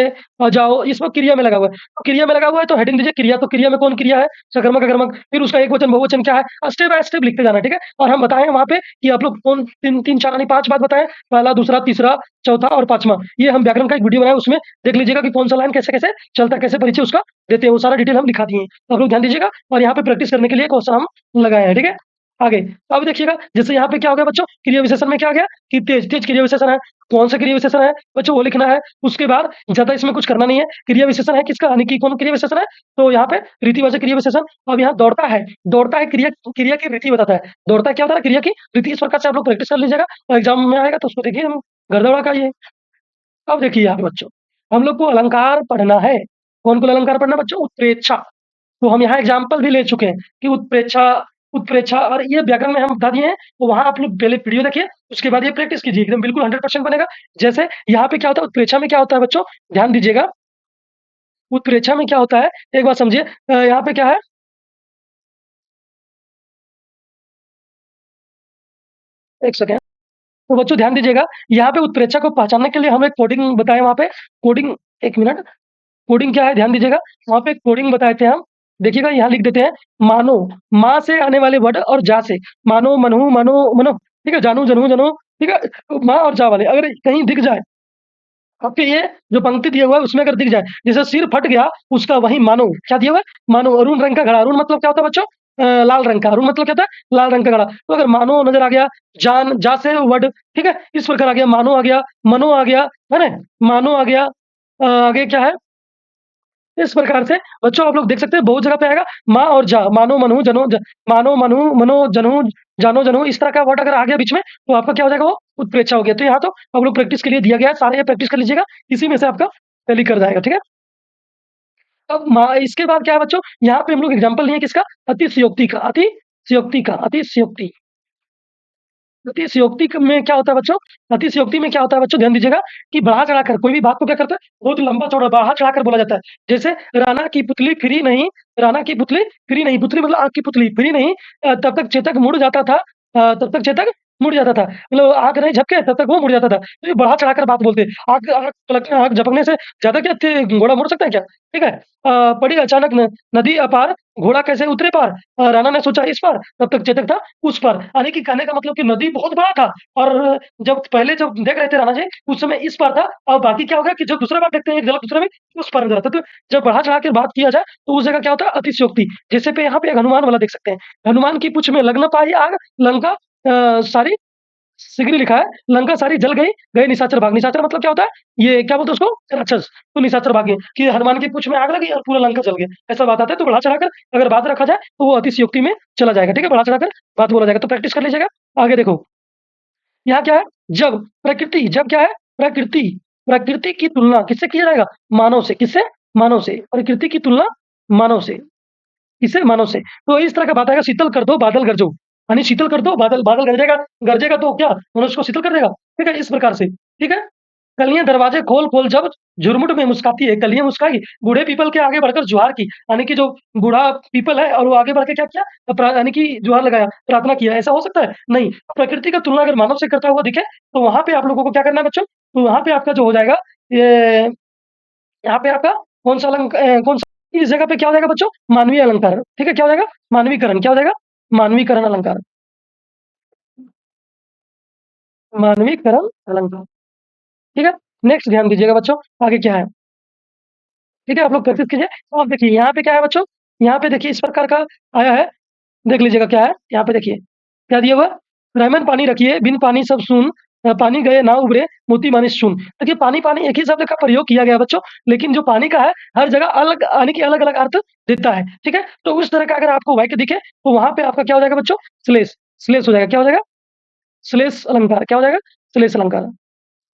जाओ, इसमें क्रिया में लगा हुआ है, तो क्रिया में लगा हुआ है तो हेडिंग दीजिए क्रिया। तो क्रिया में कौन क्रिया है? सकर्मक, अकर्मक, फिर उसका एक वचन, बहुवचन क्या है? स्टेप बाय स्टेप लिखते जाना, ठीक है? और हम बताएं वहां पे कि आप लोग कौन तीन चार यानी 5 बात बताएं, पहला, दूसरा, तीसरा, चौथा और पांचवा। ये हम व्याकरण का एक वीडियो बनाए, उसमें देख लीजिएगा कि कौन सा लाइन कैसे कैसे चलता, कैसे परिचय उसका देते हैं, वो सारा डिटेल हम दिखा दिए हैं, तो आप लोग ध्यान दीजिएगा। और यहाँ पे प्रैक्टिस करने के लिए क्वेश्चन हम लगाए हैं, ठीक है? आगे, अब देखिएगा, जैसे यहाँ पे क्या हो गया बच्चों? क्रिया विशेषण में क्या आ गया कि तेज, तेज क्रिया विशेषण है। कौन सा क्रिया विशेषण है बच्चों? वो लिखना है। उसके बाद ज्यादा इसमें कुछ करना नहीं है। क्रिया विशेषण है किसका? यानी कि कौन क्रिया विशेषण है? तो यहाँ पे रीतिवाचक क्रिया विशेषण। अब यहाँ दौड़ता है, दौड़ता है क्रिया, क्रिया की रीति बताता है। दौड़ता क्या होता है? क्रिया की रीति। इस प्रकार से आप लोग प्रैक्टिस कर लीजिएगा, और एग्जाम में आएगा तो उसको देखिए हम गर्दौड़ा का ये। अब देखिए यहाँ पे बच्चों, हम लोग को अलंकार पढ़ना है। कौन कौन अलंकार पढ़ना बच्चों? उत्प्रेक्षा। तो हम यहाँ एग्जाम्पल भी ले चुके हैं कि उत्प्रेक्षा, उत्प्रेक्षा, और ये व्याकरण में हम बता दिए हैं, तो वहां आप लोग पहले वीडियो देखिए, उसके बाद ये प्रैक्टिस कीजिए, एकदम बिल्कुल 100% बनेगा। जैसे यहाँ पे क्या होता है? उत्प्रेक्षा में क्या होता है बच्चों? ध्यान दीजिएगा, उत्प्रेक्षा में क्या होता है, एक बात समझिए, यहाँ पे क्या है, एक सेकेंड। तो बच्चों ध्यान दीजिएगा, यहाँ पे उत्प्रेक्षा को पहचानने के लिए हम एक कोडिंग बताए वहाँ पे, कोडिंग, एक मिनट, कोडिंग क्या है ध्यान दीजिएगा, वहाँ पे कोडिंग बताए थे हम। देखिएगा यहाँ लिख देते हैं, मानो, माँ से आने वाले वर्ड और जा से, मानो, मनहु, मनो, मनो, ठीक है, जानू, जनू, जनो, ठीक है, माँ और जा वाले अगर कहीं दिख जाए, आपके ये जो पंक्ति दिया हुआ है उसमें अगर दिख जाए, जैसे सिर फट गया उसका वही मानो, क्या दिया हुआ है, मानो, अरुण रंग का घड़ा, अरुण मतलब क्या होता है बच्चों, लाल रंग का, अरुण मतलब क्या होता है, लाल रंग का घड़ा, तो अगर मानो नजर आ गया, जान, जा से वर्ड, ठीक है, इस प्रकार आ गया, मानो आ गया, मनो आ गया, है ना, मानो आ गया, आगे क्या है, इस प्रकार से बच्चों आप लोग देख सकते हैं बहुत जगह पे आएगा, माँ और जा, मानो, मनहु, जनो, मानो, मनहु, मनो, जनहु, जानो, जनहु, इस तरह का वर्ड अगर आ गया बीच में, तो आपका क्या हो जाएगा, वो उत्प्रेक्षा हो गया। तो यहाँ तो आप लोग प्रैक्टिस के लिए दिया गया है, सारे ये प्रैक्टिस कर लीजिएगा, इसी में से आपका टैली कर जाएगा, ठीक है। अब इसके बाद क्या है बच्चों, यहाँ पे हम लोग एग्जाम्पल लिए किसका, अतिशयोक्ति का, अतिशयोक्ति का, अतिशयोक्ति, अतिशयोक्ति में क्या होता है बच्चों, अतिशयोक्ति में क्या होता है बच्चों, ध्यान दीजिएगा कि बढ़ा चढ़ाकर कोई भी बात को क्या करता है, बहुत लंबा चौड़ा बढ़ा चढ़ाकर बोला जाता है। जैसे राणा की पुतली फ्री नहीं, राणा की पुतली फ्री नहीं, पुतली मतलब आग की पुतली फ्री नहीं, तब तक चेतक मुड़ जाता था, तब तक चेतक मुड़ जाता था, मतलब आग नहीं झपके तब तक वो मुड़ जाता था, तो ये बढ़ा चढ़ाकर बात बोलते हैं। आग आग पलटने, आग झपकने से ज्यादा क्या घोड़ा मुड़ सकता है क्या, ठीक है। पड़ी अचानक नदी अपार, घोड़ा कैसे उतरे पार, राणा ने सोचा इस पार, तब तक चेतक था उस पार, यानी कि कहने का मतलब कि नदी बहुत बड़ा था, और जब पहले जब देख रहे थे राणा जी उस समय इस पार था, और बाकी क्या हो गया कि जब दूसरा बार देखते हैं एक झलक दूसरा में, उस पार नजर आता है। तो जब बढ़ा चढ़ा के बात किया जाए तो उस जगह क्या होता है, अतिशयोक्ति। जैसे पे यहाँ पे एक हनुमान वाला देख सकते हैं, हनुमान की पूंछ में लग न पाई आग, लंका सारी सिगरी लिखा है, लंका सारी जल गई, गए निशाचर भाग, निशाचर मतलब क्या होता है, ये क्या बोलते हैं उसको, राक्षस, तो निशाचर भाग गए, कि हनुमान की पूंछ में आग लगी और पूरा लंका जल गया, ऐसा बात आता है। तो बढ़ा चढ़ाकर अगर बात रखा जाए तो वो अतिशयोक्ति में चला जाएगा, ठीक है, बढ़ा चढ़ाकर बात बोला जाएगा, तो प्रैक्टिस कर लीजिएगा। आगे देखो, यहाँ क्या है, जब, प्रकृति, जब क्या है, प्रकृति, प्रकृति की तुलना किससे किया जाएगा, मानव से, किससे, मानव से, प्रकृति की तुलना मानव से, किससे, मानव से। तो इस तरह का बात आएगा, शीतल कर दो बादल गरजो, यानी शीतल कर दो बादल, बादल गरजेगा, गरजेगा तो क्या मनुष्य को शीतल कर देगा, ठीक है, इस प्रकार से, ठीक है। कलियां दरवाजे खोल खोल जब झुरमुट में मुस्काती है, कलियां मुस्काई, बूढ़े पीपल के आगे बढ़कर जुहार की, यानी कि जो बूढ़ा पीपल है और वो आगे बढ़ के क्या किया, यानी कि जुहार लगाया, प्रार्थना किया, ऐसा हो सकता है नहीं। प्रकृति का तुलना अगर मानव से करता हुआ दिखे तो वहां पे आप लोगों को क्या करना है बच्चों, तो वहां पे आपका जो हो जाएगा, ये यहाँ पे आपका कौन सा कौन सा, इस जगह पे क्या हो जाएगा बच्चों, मानवीय अलंकार, ठीक है, क्या हो जाएगा, मानवीकरण, क्या हो जाएगा, मानवीकरण अलंकार, मानवीकरण अलंकार, ठीक है। नेक्स्ट ध्यान दीजिएगा बच्चों, आगे क्या है, ठीक है, आप लोग प्रैक्टिस कीजिए। तो आप देखिए यहाँ पे क्या है बच्चों, यहाँ पे देखिए इस प्रकार का आया है, देख लीजिएगा क्या है, यहाँ पे देखिए क्या दिया हुआ, रहमन पानी रखिए बिन पानी सब सुन, पानी गए ना उबरे मोती मानिस चून। देखिए पानी पानी एक ही शब्द का प्रयोग किया गया बच्चों, लेकिन जो पानी का है हर जगह अलग, यानी कि अलग अलग अर्थ देता है, ठीक है। तो उस तरह का अगर आपको वाक्य दिखे तो वहां पे आपका क्या हो जाएगा बच्चों, श्लेष, श्लेष हो जाएगा, क्या हो जाएगा, श्लेष अलंकार, क्या हो जाएगा, श्लेष अलंकार,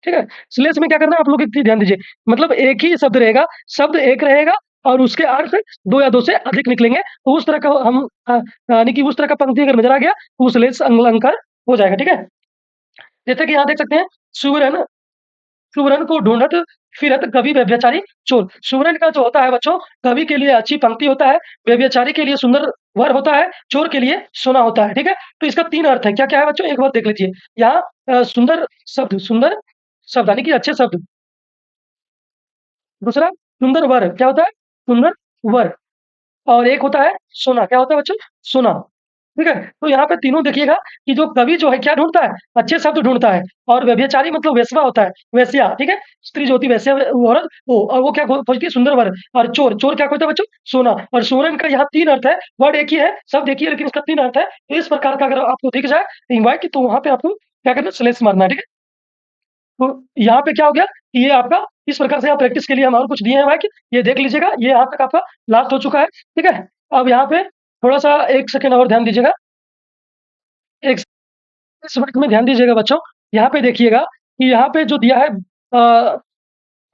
ठीक है। श्लेष में क्या करना है आप लोग, एक चीज ध्यान दीजिए, मतलब एक ही शब्द रहेगा, शब्द एक रहेगा और उसके अर्थ दो या दो से अधिक निकलेंगे, तो उस तरह का हम यानी कि उस तरह का पंक्ति अगर नजर आ गया तो वो श्लेष अलंकार हो जाएगा, ठीक है। जैसे कि यहाँ देख सकते हैं, सुवर्ण, सुवर्ण को ढूंढत फिरत कवि व्यभिचारी चोर। सुवर्ण का जो होता है बच्चों, कवि के लिए अच्छी पंक्ति होता है, व्यभिचारी के लिए सुंदर वर होता है, चोर के लिए सोना होता है, ठीक है। तो इसका तीन अर्थ है, क्या क्या है बच्चों, एक बार देख लीजिए यहाँ, सुंदर शब्द, सुंदर शब्द यानी कि अच्छे शब्द, दूसरा सुंदर वर, क्या होता है, सुंदर वर, और एक होता है सोना, क्या होता है बच्चों, सोना, ठीक है। तो यहाँ पे तीनों देखिएगा कि जो कवि जो है क्या ढूंढता है, अच्छे शब्द ढूंढता है, और व्यभिचारी मतलब वेश्या होता है, वेश्या, ठीक है, स्त्री जो होती है वैश्या, वो औरत, वो, और वो क्या खोजती है, सुंदर वर, और चोर, चोर क्या खोजता है बच्चों, सोना। और सोना का यहाँ तीन अर्थ है, वर्ड एक ही है, शब्द एक ही है, लेकिन इसका तीन अर्थ है। तो इस प्रकार का अगर आपको दिख जाए इनवाइट की, तो वहां पे आपको क्या करना है, स्लेस मारना है, ठीक है। तो यहाँ पे क्या हो गया कि ये आपका इस प्रकार से आप प्रैक्टिस के लिए हम और कुछ दिए हैं भाई, कि ये देख लीजिएगा, ये यहाँ तक आपका लास्ट हो चुका है, ठीक है। अब यहाँ पे थोड़ा सा एक सेकेंड और ध्यान दीजिएगा, एक इस वक्त में ध्यान दीजिएगा बच्चों, यहाँ पे देखिएगा कि यहाँ पे जो दिया है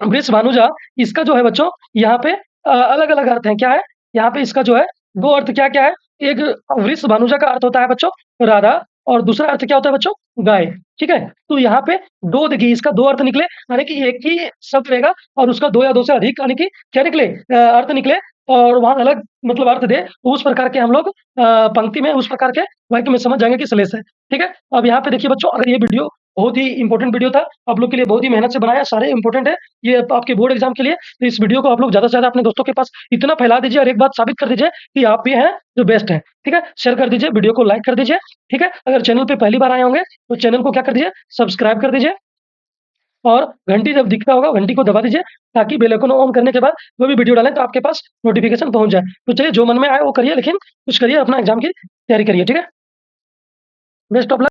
वृष भानुजा, इसका जो है बच्चों यहाँ पे अलग अलग अर्थ है, क्या है, यहाँ पे इसका जो है दो अर्थ क्या क्या है, एक वृष भानुजा का अर्थ होता है बच्चों राधा, और दूसरा अर्थ क्या होता है बच्चों, गाय, ठीक है? तो यहाँ पे 2 देखिए इसका 2 अर्थ निकले, यानी कि एक ही शब्द रहेगा और उसका 2 या 2 से अधिक यानी कि क्या निकले अर्थ निकले और वहाँ अलग मतलब अर्थ दे, तो उस प्रकार के हम लोग पंक्ति में उस प्रकार के वाक्य में समझ जाएँगे कि श्लेष है, ठीक है? अब यहाँ पे देखिए बच्चों अगर ये वीडियो बहुत ही इम्पोर्टेंट वीडियो था, आप लोग के लिए बहुत ही मेहनत से बनाया, सारे इम्पोर्टेंट है, ये आपके बोर्ड एग्ज़ाम के लिए, तो इस वीडियो को आप लोग ज़्यादा से ज़्यादा अपने दोस्तों के पास इतना फैला दीजिए और एक बात साबित कर दीजिए कि आप ही हैं जो बेस्ट हैं, ठीक है? शेयर कर दीजिए, वीडियो को लाइक कर दीजिए, ठीक है? अगर चैनल पे पहली बार आए होंगे, तो चैनल को क्या कर दीजिए, सब्सक्राइब कर दीजिए और घंटी जब दिखता होगा, घंटी को दबा दीजिए ताकि बेल आइकन ऑन करने के बाद कोई भी वीडियो डालें तो आपके पास नोटिफ़िकेशन पहुँच जाए। तो चलिए जो मन में आए वो करिए लेकिन कुछ करिए, अपना एग्ज़ाम की तैयारी करिए, ठीक है? Best of luck.